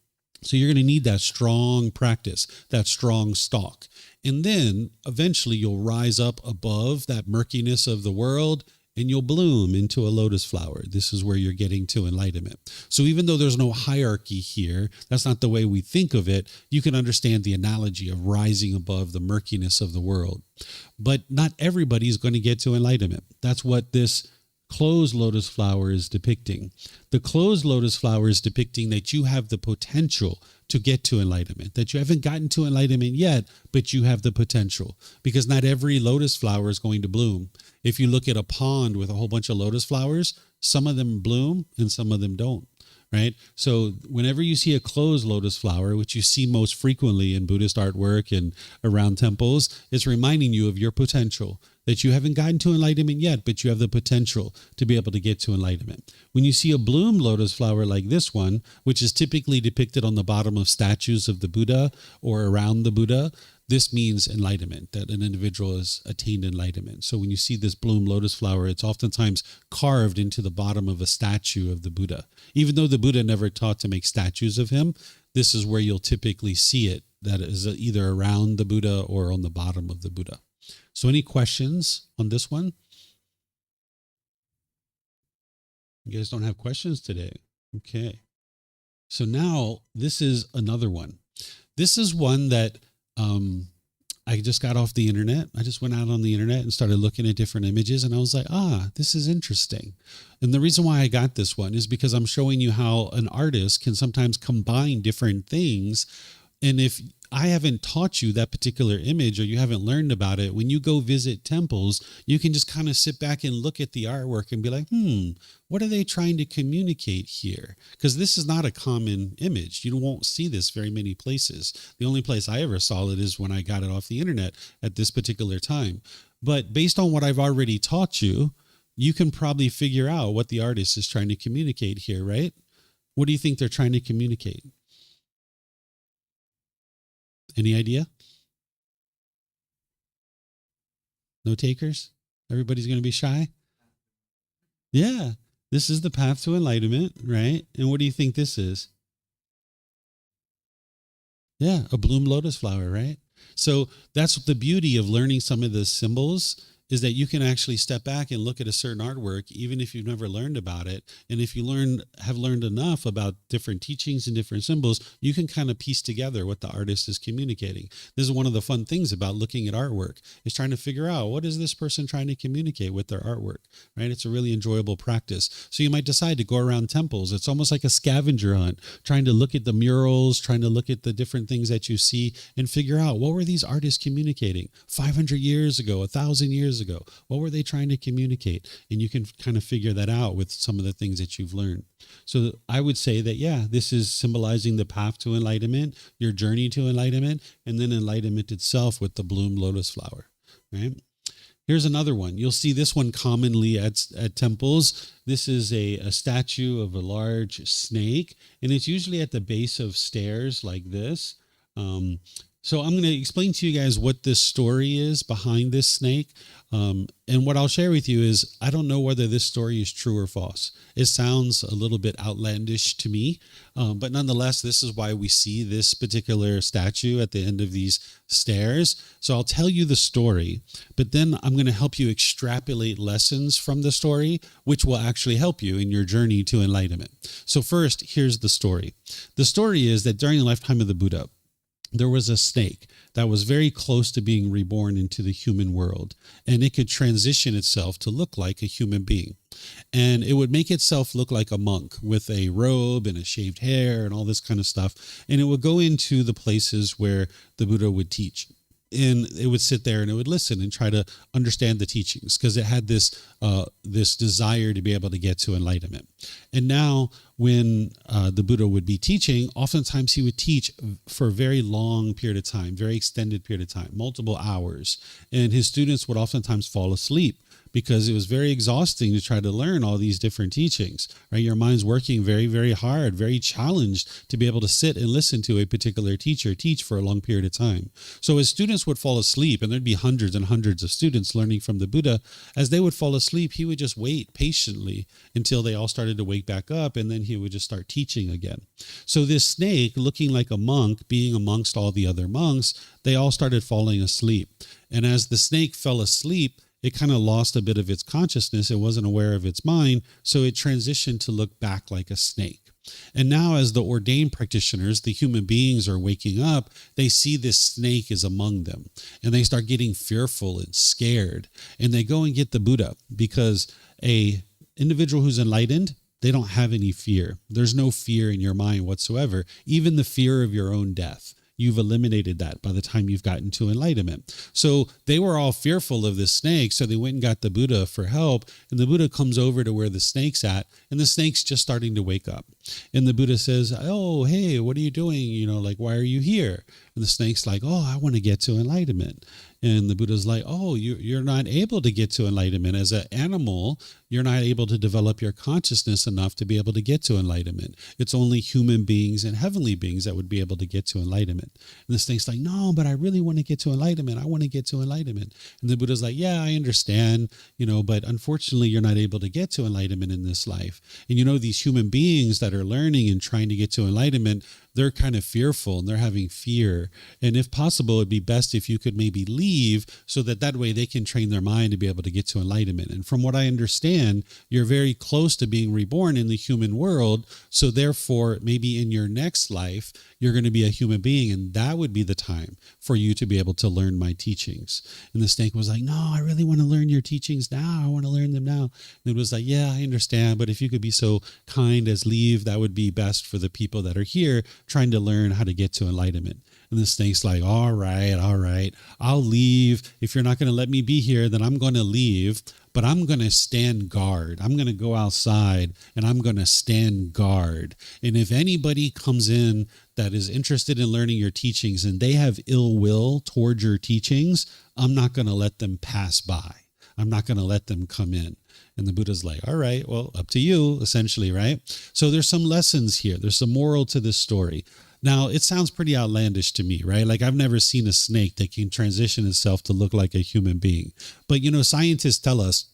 So you're going to need that strong practice, that strong stalk. And then eventually you'll rise up above that murkiness of the world, and you'll bloom into a lotus flower. This is where you're getting to enlightenment. So even though there's no hierarchy here, that's not the way we think of it, you can understand the analogy of rising above the murkiness of the world. But not everybody's going to get to enlightenment. That's what this closed lotus flower is depicting. The closed lotus flower is depicting that you have the potential to get to enlightenment, that you haven't gotten to enlightenment yet, but you have the potential, because not every lotus flower is going to bloom. If you look at a pond with a whole bunch of lotus flowers, some of them bloom and some of them don't. Right? So whenever you see a closed lotus flower, which you see most frequently in Buddhist artwork and around temples, it's reminding you of your potential, that you haven't gotten to enlightenment yet, but you have the potential to be able to get to enlightenment. When you see a bloomed lotus flower like this one, which is typically depicted on the bottom of statues of the Buddha or around the Buddha, this means enlightenment, that an individual has attained enlightenment. So when you see this bloomed lotus flower, it's oftentimes carved into the bottom of a statue of the Buddha. Even though the Buddha never taught to make statues of him, this is where you'll typically see it, that is either around the Buddha or on the bottom of the Buddha. So any questions on this one? You guys don't have questions today. Okay. So now this is another one. This is one that I just got off the internet. I just went out on the internet and started looking at different images, and I was like, this is interesting. And the reason why I got this one is because I'm showing you how an artist can sometimes combine different things. And if I haven't taught you that particular image, or you haven't learned about it, when you go visit temples, you can just kind of sit back and look at the artwork and be like, what are they trying to communicate here? Because this is not a common image. You won't see this very many places. The only place I ever saw it is when I got it off the internet at this particular time. But based on what I've already taught you, you can probably figure out what the artist is trying to communicate here, right? What do you think they're trying to communicate? Any idea? No takers? Everybody's going to be shy? Yeah, this is the path to enlightenment, right? And what do you think this is? Yeah, a bloomed lotus flower, right? So that's the beauty of learning some of the symbols, is that you can actually step back and look at a certain artwork, even if you've never learned about it. And if you have learned enough about different teachings and different symbols, you can kind of piece together what the artist is communicating. This is one of the fun things about looking at artwork, is trying to figure out, what is this person trying to communicate with their artwork, right? It's a really enjoyable practice. So you might decide to go around temples. It's almost like a scavenger hunt, trying to look at the murals, trying to look at the different things that you see and figure out, what were these artists communicating 500 years ago, 1,000 years ago? What were they trying to communicate? And you can kind of figure that out with some of the things that you've learned. So I would say that, yeah, this is symbolizing the path to enlightenment, your journey to enlightenment, and then enlightenment itself with the bloomed lotus flower, right? Here's another one. You'll see this one commonly at temples. This is a statue of a large snake, and it's usually at the base of stairs like this. So I'm going to explain to you guys what this story is behind this snake. And what I'll share with you is I don't know whether this story is true or false. It sounds a little bit outlandish to me, but nonetheless, this is why we see this particular statue at the end of these stairs. So I'll tell you the story, but then I'm going to help you extrapolate lessons from the story, which will actually help you in your journey to enlightenment. So first, here's the story. The story is that during the lifetime of the Buddha, there was a snake that was very close to being reborn into the human world, and it could transition itself to look like a human being. And it would make itself look like a monk with a robe and a shaved hair and all this kind of stuff. And it would go into the places where the Buddha would teach. And it would sit there and it would listen and try to understand the teachings because it had this desire to be able to get to enlightenment. And now when the Buddha would be teaching, oftentimes he would teach for a very long period of time, very extended period of time, multiple hours. And his students would oftentimes fall asleep because it was very exhausting to try to learn all these different teachings, right? Your mind's working very, very hard, very challenged to be able to sit and listen to a particular teacher teach for a long period of time. So as students would fall asleep, and there'd be hundreds and hundreds of students learning from the Buddha, as they would fall asleep, he would just wait patiently until they all started to wake back up, and then he would just start teaching again. So this snake, looking like a monk, being amongst all the other monks, they all started falling asleep. And as the snake fell asleep, it kind of lost a bit of its consciousness. It wasn't aware of its mind, so it transitioned to look back like a snake. And now as the ordained practitioners, the human beings are waking up, they see this snake is among them, and they start getting fearful and scared. And they go and get the Buddha because a individual who's enlightened, they don't have any fear. There's no fear in your mind whatsoever, even the fear of your own death. You've eliminated that by the time you've gotten to enlightenment. So they were all fearful of this snake, so they went and got the Buddha for help, and the Buddha comes over to where the snake's at, and the snake's just starting to wake up. And the Buddha says, "Oh, hey, what are you doing? Why are you here?" And the snake's like, "Oh, I want to get to enlightenment." And the Buddha's like, "Oh, you're not able to get to enlightenment. As an animal, you're not able to develop your consciousness enough to be able to get to enlightenment. It's only human beings and heavenly beings that would be able to get to enlightenment." And the snake's like, "No, but I really want to get to enlightenment. I want to get to enlightenment." And the Buddha's like, "Yeah, I understand, but unfortunately, you're not able to get to enlightenment in this life. And these human beings that are learning and trying to get to enlightenment, they're kind of fearful and they're having fear. And if possible, it'd be best if you could maybe leave so that way they can train their mind to be able to get to enlightenment. And from what I understand, you're very close to being reborn in the human world. So therefore, maybe in your next life, you're going to be a human being. And that would be the time for you to be able to learn my teachings." And the snake was like, "No, I really want to learn your teachings now. I want to learn them now." And it was like, "Yeah, I understand. But if you could be so kind as leave, that would be best for the people that are here trying to learn how to get to enlightenment." And the snake's like, all right, I'll leave. If you're not going to let me be here, then I'm going to leave, but I'm going to stand guard. I'm going to go outside and I'm going to stand guard. And if anybody comes in that is interested in learning your teachings and they have ill will towards your teachings, I'm not going to let them pass by. I'm not going to let them come in. And the Buddha's like, all right, well, up to you, essentially, right? So there's some lessons here. There's some moral to this story. Now, it sounds pretty outlandish to me, right? Like I've never seen a snake that can transition itself to look like a human being. But, scientists tell us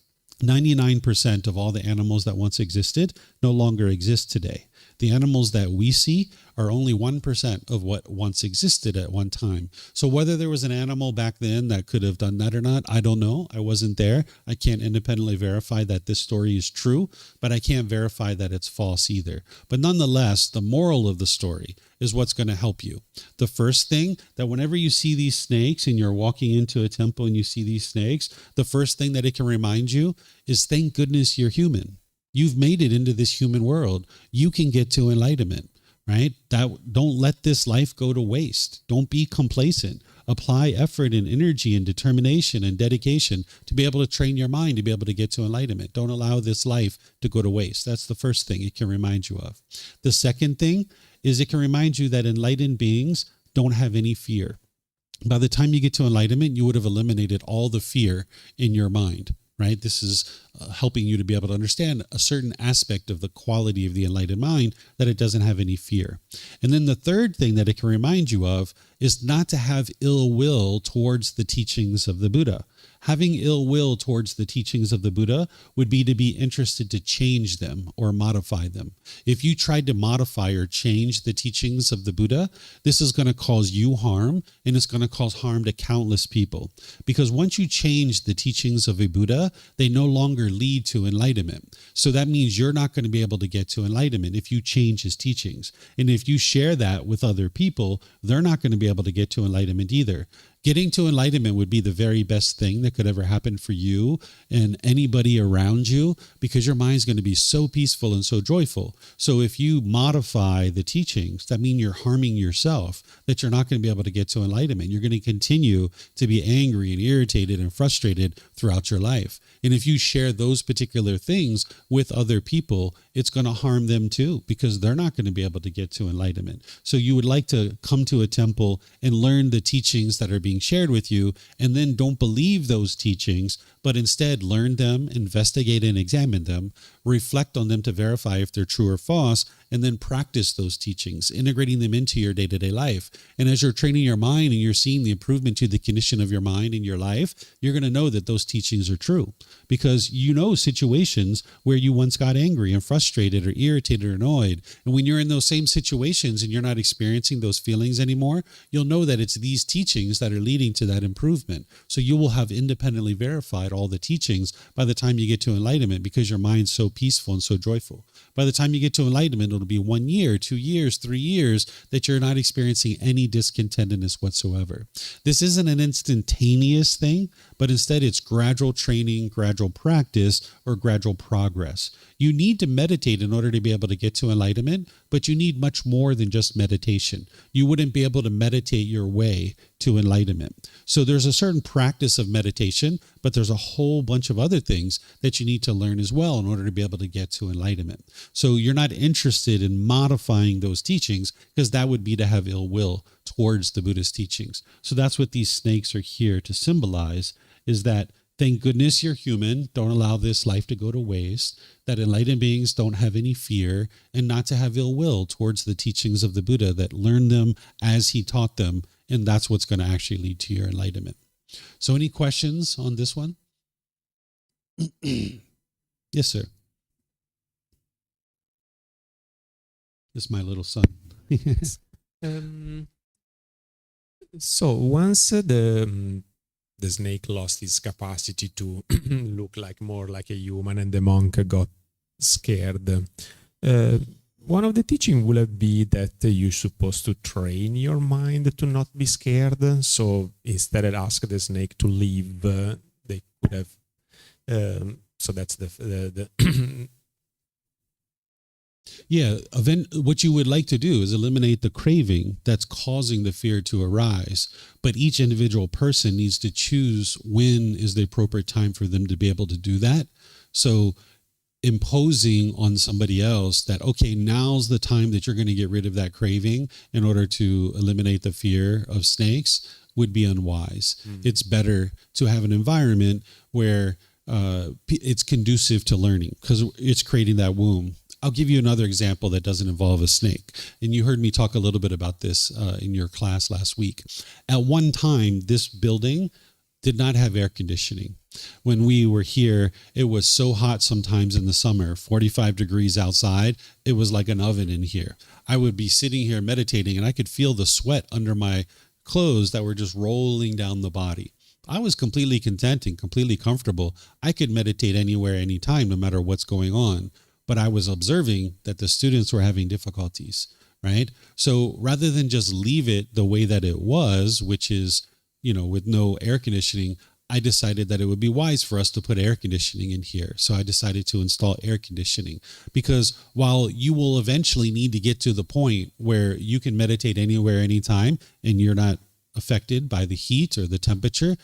99% of all the animals that once existed no longer exist today. The animals that we see are only 1% of what once existed at one time. So whether there was an animal back then that could have done that or not, I don't know. I wasn't there. I can't independently verify that this story is true, but I can't verify that it's false either. But nonetheless, the moral of the story is what's going to help you. The first thing, that whenever you see these snakes and you're walking into a temple and you see these snakes, the first thing that it can remind you is, thank goodness you're human. You've made it into this human world. You can get to enlightenment, right? Don't let this life go to waste. Don't be complacent. Apply effort and energy and determination and dedication to be able to train your mind to be able to get to enlightenment. Don't allow this life to go to waste. That's the first thing it can remind you of. The second thing is it can remind you that enlightened beings don't have any fear. By the time you get to enlightenment, you would have eliminated all the fear in your mind. right? This is helping you to be able to understand a certain aspect of the quality of the enlightened mind, that it doesn't have any fear. And then the third thing that it can remind you of is not to have ill will towards the teachings of the Buddha. Having ill will towards the teachings of the Buddha would be to be interested to change them or modify them. If you tried to modify or change the teachings of the Buddha, this is going to cause you harm, and it's going to cause harm to countless people. Because once you change the teachings of a Buddha, they no longer lead to enlightenment. So that means you're not going to be able to get to enlightenment if you change his teachings. And if you share that with other people, they're not going to be able to get to enlightenment either. Getting to enlightenment would be the very best thing that could ever happen for you and anybody around you, because your mind's going to be so peaceful and so joyful. So if you modify the teachings, that means you're harming yourself, that you're not going to be able to get to enlightenment. You're going to continue to be angry and irritated and frustrated throughout your life. And if you share those particular things with other people, it's going to harm them too, because they're not going to be able to get to enlightenment. So you would like to come to a temple and learn the teachings that are being shared with you, and then don't believe those teachings, but instead learn them, investigate and examine them, reflect on them to verify if they're true or false, and then practice those teachings, integrating them into your day-to-day life. And as you're training your mind and you're seeing the improvement to the condition of your mind in your life, you're going to know that those teachings are true, because you know situations where you once got angry and frustrated or irritated or annoyed. And when you're in those same situations and you're not experiencing those feelings anymore, you'll know that it's these teachings that are leading to that improvement. So you will have independently verified all the teachings by the time you get to enlightenment, because your mind's so peaceful and so joyful. By the time you get to enlightenment, it'll be 1 year, 2 years, 3 years that you're not experiencing any discontentedness whatsoever. This isn't an instantaneous thing, but instead it's gradual training, gradual practice, or gradual progress. You need to meditate in order to be able to get to enlightenment, but you need much more than just meditation. You wouldn't be able to meditate your way to enlightenment. So there's a certain practice of meditation, but there's a whole bunch of other things that you need to learn as well in order to be able to get to enlightenment. So you're not interested in modifying those teachings, because that would be to have ill will towards the Buddhist teachings. So that's what these snakes are here to symbolize, is that thank goodness you're human. Don't allow this life to go to waste. That enlightened beings don't have any fear, and not to have ill will towards the teachings of the Buddha, that learn them as he taught them. And that's what's going to actually lead to your enlightenment. So any questions on this one? Yes, sir. This is my little son. So once the snake lost its capacity to look like more like a human, and the monk got scared, one of the teaching would have been that you're supposed to train your mind to not be scared. So instead of ask the snake to leave, they could have. So that's the Yeah, what you would like to do is eliminate the craving that's causing the fear to arise. But each individual person needs to choose when is the appropriate time for them to be able to do that. So imposing on somebody else that, okay, now's the time that you're going to get rid of that craving in order to eliminate the fear of snakes would be unwise. It's better to have an environment where it's conducive to learning, because it's creating that womb. I'll give you another example that doesn't involve a snake. And you heard me talk a little bit about this in your class last week. At one time, this building did not have air conditioning. When we were here, it was so hot sometimes in the summer, 45 degrees outside. It was like an oven in here. I would be sitting here meditating, and I could feel the sweat under my clothes that were just rolling down the body. I was completely content and completely comfortable. I could meditate anywhere, anytime, no matter what's going on. But I was observing that the students were having difficulties, right? So rather than just leave it the way that it was, which is, with no air conditioning, I decided that it would be wise for us to put air conditioning in here. So I decided to install air conditioning, because while you will eventually need to get to the point where you can meditate anywhere, anytime, and you're not affected by the heat or the temperature,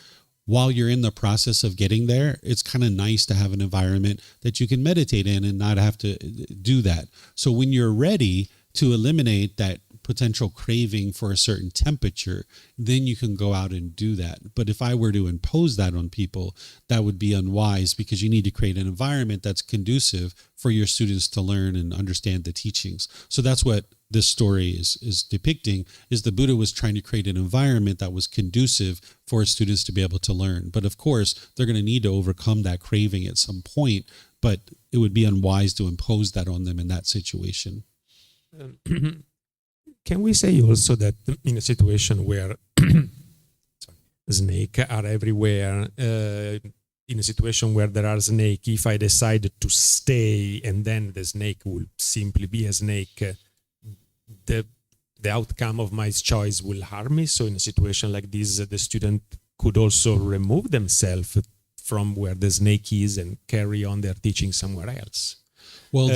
while you're in the process of getting there, it's kind of nice to have an environment that you can meditate in and not have to do that. So when you're ready to eliminate that potential craving for a certain temperature, then you can go out and do that. But if I were to impose that on people, that would be unwise, because you need to create an environment that's conducive for your students to learn and understand the teachings. So that's what this story is depicting, is the Buddha was trying to create an environment that was conducive for his students to be able to learn. But of course, they're going to need to overcome that craving at some point, but it would be unwise to impose that on them in that situation. Can we say also that in a situation where snakes are everywhere, in a situation where there are snakes, if I decide to stay and then the snake will simply be a snake, the outcome of my choice will harm me? So in a situation like this, the student could also remove themselves from where the snake is and carry on their teaching somewhere else. Well,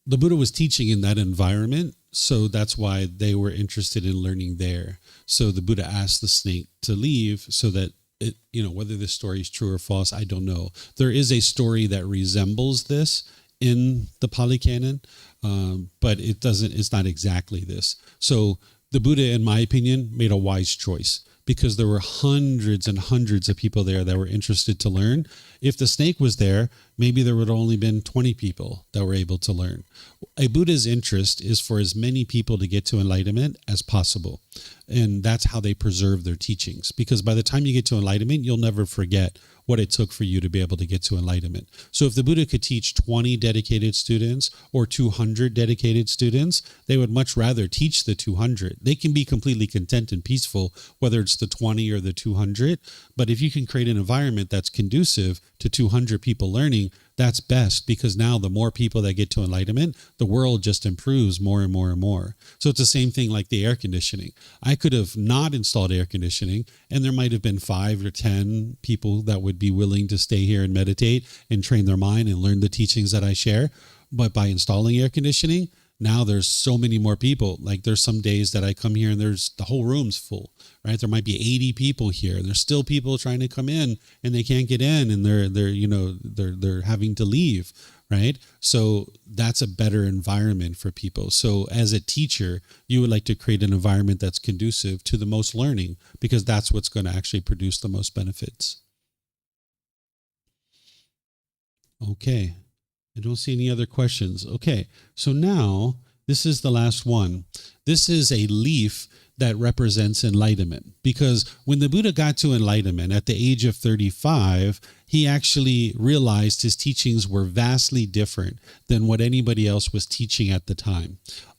the Buddha was teaching in that environment, so that's why they were interested in learning there. So the Buddha asked the snake to leave so that it, whether this story is true or false, I don't know. There is a story that resembles this in the Pali Canon, but it's not exactly this. So the Buddha, in my opinion, made a wise choice, because there were hundreds and hundreds of people there that were interested to learn. If the snake was there, maybe there would have only been 20 people that were able to learn. A Buddha's interest is for as many people to get to enlightenment as possible. And that's how they preserve their teachings. Because by the time you get to enlightenment, you'll never forget what it took for you to be able to get to enlightenment. So if the Buddha could teach 20 dedicated students or 200 dedicated students, they would much rather teach the 200. They can be completely content and peaceful, whether it's the 20 or the 200. But if you can create an environment that's conducive to 200 people learning, that's best, because now the more people that get to enlightenment, the world just improves more and more and more. So it's the same thing like the air conditioning. I could have not installed air conditioning, and there might have been 5 or 10 people that would be willing to stay here and meditate and train their mind and learn the teachings that I share. But by installing air conditioning, now there's so many more people. Like there's some days that I come here and there's the whole room's full, right? There might be 80 people here. There's still people trying to come in and they can't get in, and they're having to leave, right? So that's a better environment for people. So as a teacher, you would like to create an environment that's conducive to the most learning, because that's what's going to actually produce the most benefits. Okay. I don't see any other questions. Okay, so now this is the last one. This is a leaf that represents enlightenment, because when the Buddha got to enlightenment at the age of 35, he actually realized his teachings were vastly different than what anybody else was teaching at the time.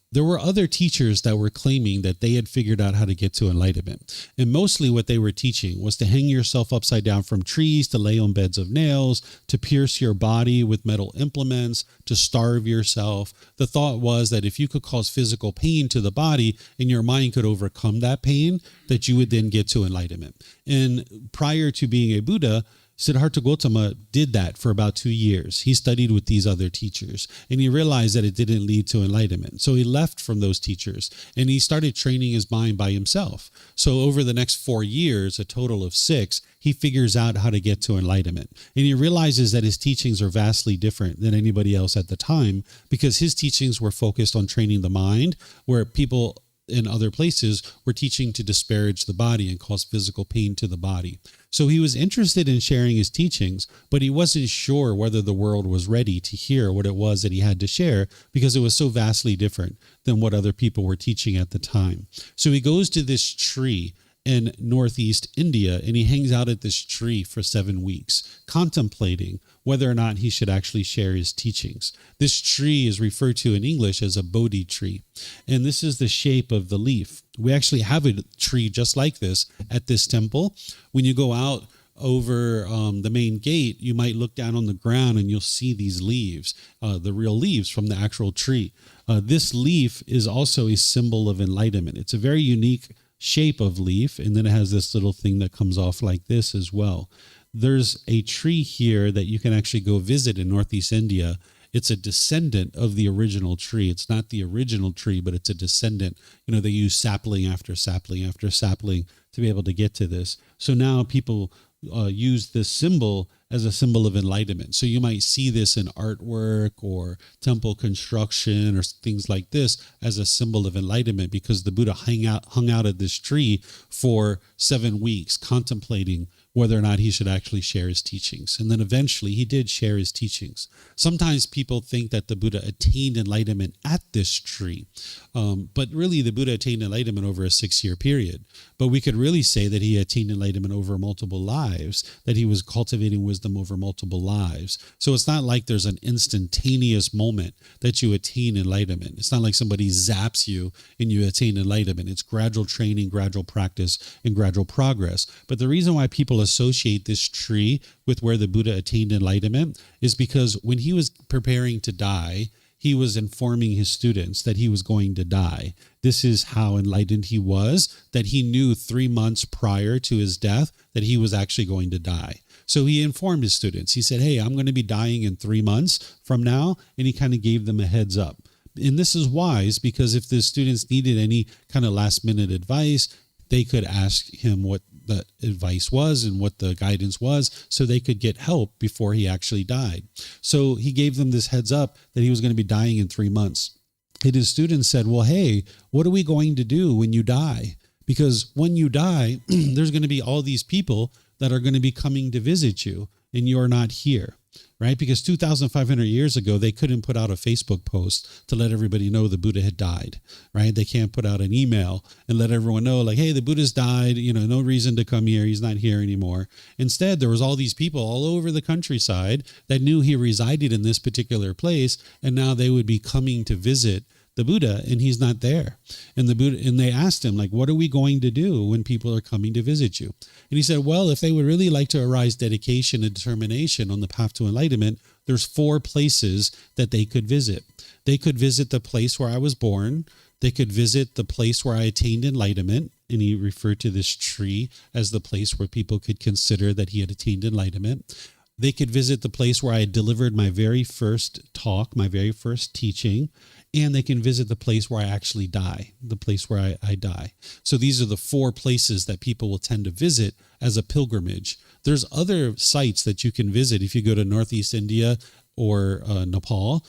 There were other teachers that were claiming that they had figured out how to get to enlightenment. And mostly what they were teaching was to hang yourself upside down from trees, to lay on beds of nails, to pierce your body with metal implements, to starve yourself. The thought was that if you could cause physical pain to the body and your mind could overcome that pain, that you would then get to enlightenment. And prior to being a Buddha, Siddhartha Gautama did that for about 2 years. He studied with these other teachers, and he realized that it didn't lead to enlightenment. So he left from those teachers, and he started training his mind by himself. So over the next 4 years, a total of 6, he figures out how to get to enlightenment. And he realizes that his teachings are vastly different than anybody else at the time, because his teachings were focused on training the mind, where people in other places were teaching to disparage the body and cause physical pain to the body. So he was interested in sharing his teachings, but he wasn't sure whether the world was ready to hear what it was that he had to share, because it was so vastly different than what other people were teaching at the time. So he goes to this tree in northeast India, and he hangs out at this tree for 7 weeks, contemplating whether or not he should actually share his teachings. This tree is referred to in English as a Bodhi tree, and this is the shape of the leaf. We actually have a tree just like this at this temple. When you go out over the main gate, you might look down on the ground and you'll see these leaves, the real leaves from the actual tree. This leaf is also a symbol of enlightenment. It's a very unique shape of leaf, and then it has this little thing that comes off like this as well. There's a tree here that you can actually go visit in northeast India. It's a descendant of the original tree. It's not the original tree, but it's a descendant. They use sapling after sapling after sapling to be able to get to this. So now people use this symbol as a symbol of enlightenment. So you might see this in artwork or temple construction or things like this as a symbol of enlightenment, because the Buddha hung out at this tree for 7 weeks contemplating whether or not he should actually share his teachings. And then eventually he did share his teachings. Sometimes people think that the Buddha attained enlightenment at this tree, but really the Buddha attained enlightenment over a 6-year period. But we could really say that he attained enlightenment over multiple lives, that he was cultivating wisdom over multiple lives. So it's not like there's an instantaneous moment that you attain enlightenment. It's not like somebody zaps you and you attain enlightenment. It's gradual training, gradual practice, and gradual progress. But the reason why people associate this tree with where the Buddha attained enlightenment is because when he was preparing to die, he was informing his students that he was going to die. This is how enlightened he was, that he knew 3 months prior to his death that he was actually going to die. So he informed his students. He said, hey, I'm going to be dying in 3 months from now. And he kind of gave them a heads up. And this is wise, because if the students needed any kind of last minute advice, they could ask him what the advice was and what the guidance was, so they could get help before he actually died. So he gave them this heads up that he was going to be dying in 3 months. And his students said, well, hey, what are we going to do when you die? Because when you die, there's going to be all these people that are going to be coming to visit you, and you're not here. Right? Because 2,500 years ago, they couldn't put out a Facebook post to let everybody know the Buddha had died, right? They can't put out an email and let everyone know, like, hey, the Buddha's died, no reason to come here. He's not here anymore. Instead, there was all these people all over the countryside that knew he resided in this particular place, and now they would be coming to visit the Buddha, and he's not there. And they asked him, like, what are we going to do when people are coming to visit you? And he said, well, if they would really like to arise dedication and determination on the path to enlightenment, there's 4 places that they could visit. They could visit the place where I was born. They could visit the place where I attained enlightenment. And he referred to this tree as the place where people could consider that he had attained enlightenment. They could visit the place where I had delivered my very first talk, my very first teaching. And they can visit the place where I actually die, the place where I die. So these are the 4 places that people will tend to visit as a pilgrimage. There's other sites that you can visit if you go to Northeast India or Nepal,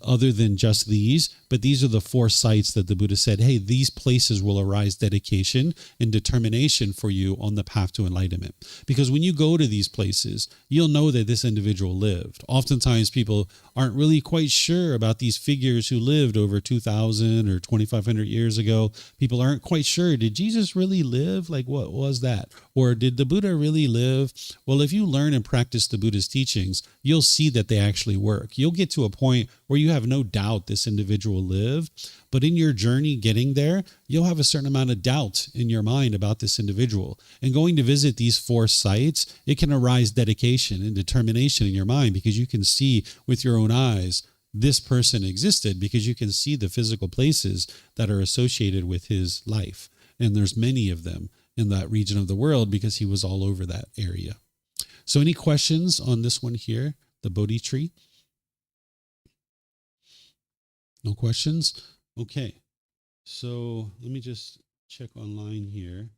other than just these. But these are the 4 sites that the Buddha said, hey, these places will arise dedication and determination for you on the path to enlightenment. Because when you go to these places, you'll know that this individual lived. Oftentimes people aren't really quite sure about these figures who lived over 2,000 or 2,500 years ago. People aren't quite sure, did Jesus really live? Like, what was that? Or did the Buddha really live? Well, if you learn and practice the Buddha's teachings, you'll see that they actually work. You'll get to a point where you have no doubt this individual lived, but in your journey getting there, you'll have a certain amount of doubt in your mind about this individual. And going to visit these 4 sites, it can arise dedication and determination in your mind, because you can see with your own eyes this person existed, because you can see the physical places that are associated with his life. And there's many of them in that region of the world, because he was all over that area. So any questions on this one here, the Bodhi tree? No questions? Okay. So let me just check online here.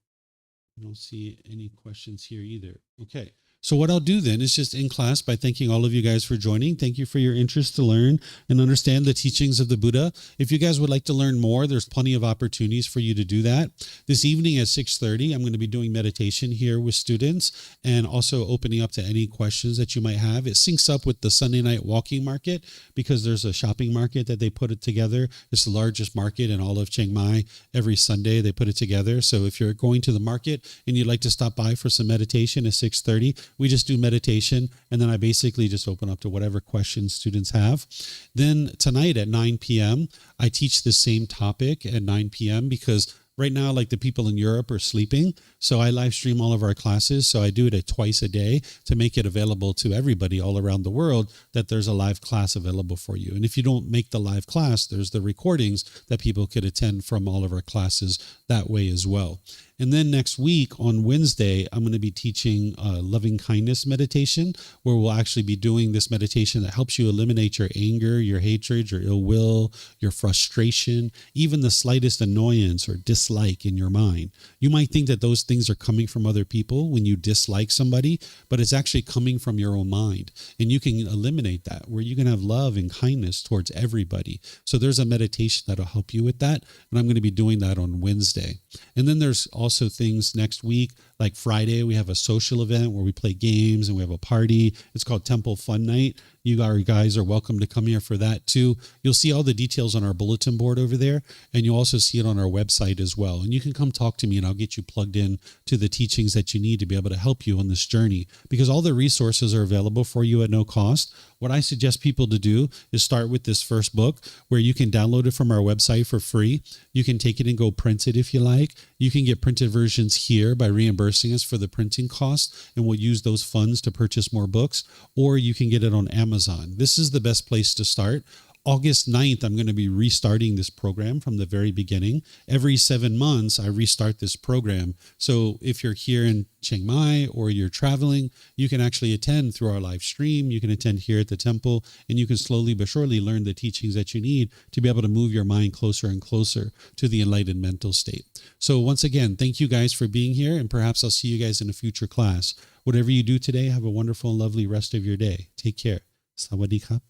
I don't see any questions here either. Okay. So what I'll do then is just end class by thanking all of you guys for joining. Thank you for your interest to learn and understand the teachings of the Buddha. If you guys would like to learn more, there's plenty of opportunities for you to do that. This evening at 6:30, I'm going to be doing meditation here with students and also opening up to any questions that you might have. It syncs up with the Sunday night walking market, because there's a shopping market that they put it together. It's the largest market in all of Chiang Mai. Every Sunday they put it together. So if you're going to the market and you'd like to stop by for some meditation at 6:30, we just do meditation, and then I basically just open up to whatever questions students have. Then tonight at 9 p.m., I teach the same topic at 9 p.m. because right now, like, the people in Europe are sleeping. So I live stream all of our classes. So I do it twice a day to make it available to everybody all around the world, that there's a live class available for you. And if you don't make the live class, there's the recordings that people could attend from all of our classes that way as well. And then next week on Wednesday, I'm going to be teaching loving kindness meditation, where we'll actually be doing this meditation that helps you eliminate your anger, your hatred, your ill will, your frustration, even the slightest annoyance or dislike in your mind. You might think that those things are coming from other people when you dislike somebody, but it's actually coming from your own mind. And you can eliminate that, where you can have love and kindness towards everybody. So there's a meditation that'll help you with that. And I'm going to be doing that on Wednesday. And then there's also things next week, like Friday, we have a social event where we play games and we have a party. It's called Temple Fun Night. You guys are welcome to come here for that too. You'll see all the details on our bulletin board over there, and you'll also see it on our website as well. And you can come talk to me and I'll get you plugged in to the teachings that you need to be able to help you on this journey, because all the resources are available for you at no cost. What I suggest people to do is start with this first book, where you can download it from our website for free. You can take it and go print it if you like. You can get printed versions here by reimbursing us for the printing costs, and we'll use those funds to purchase more books, or you can get it on Amazon. This is the best place to start. August 9th, I'm going to be restarting this program from the very beginning. Every 7 months, I restart this program. So if you're here in Chiang Mai or you're traveling, you can actually attend through our live stream. You can attend here at the temple, and you can slowly but surely learn the teachings that you need to be able to move your mind closer and closer to the enlightened mental state. So once again, thank you guys for being here, and perhaps I'll see you guys in a future class. Whatever you do today, have a wonderful and lovely rest of your day. Take care. Sawadee krap.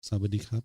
Sawadee krap.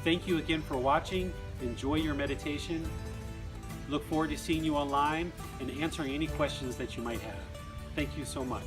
Thank you again for watching. Enjoy your meditation. Look forward to seeing you online and answering any questions that you might have. Thank you so much.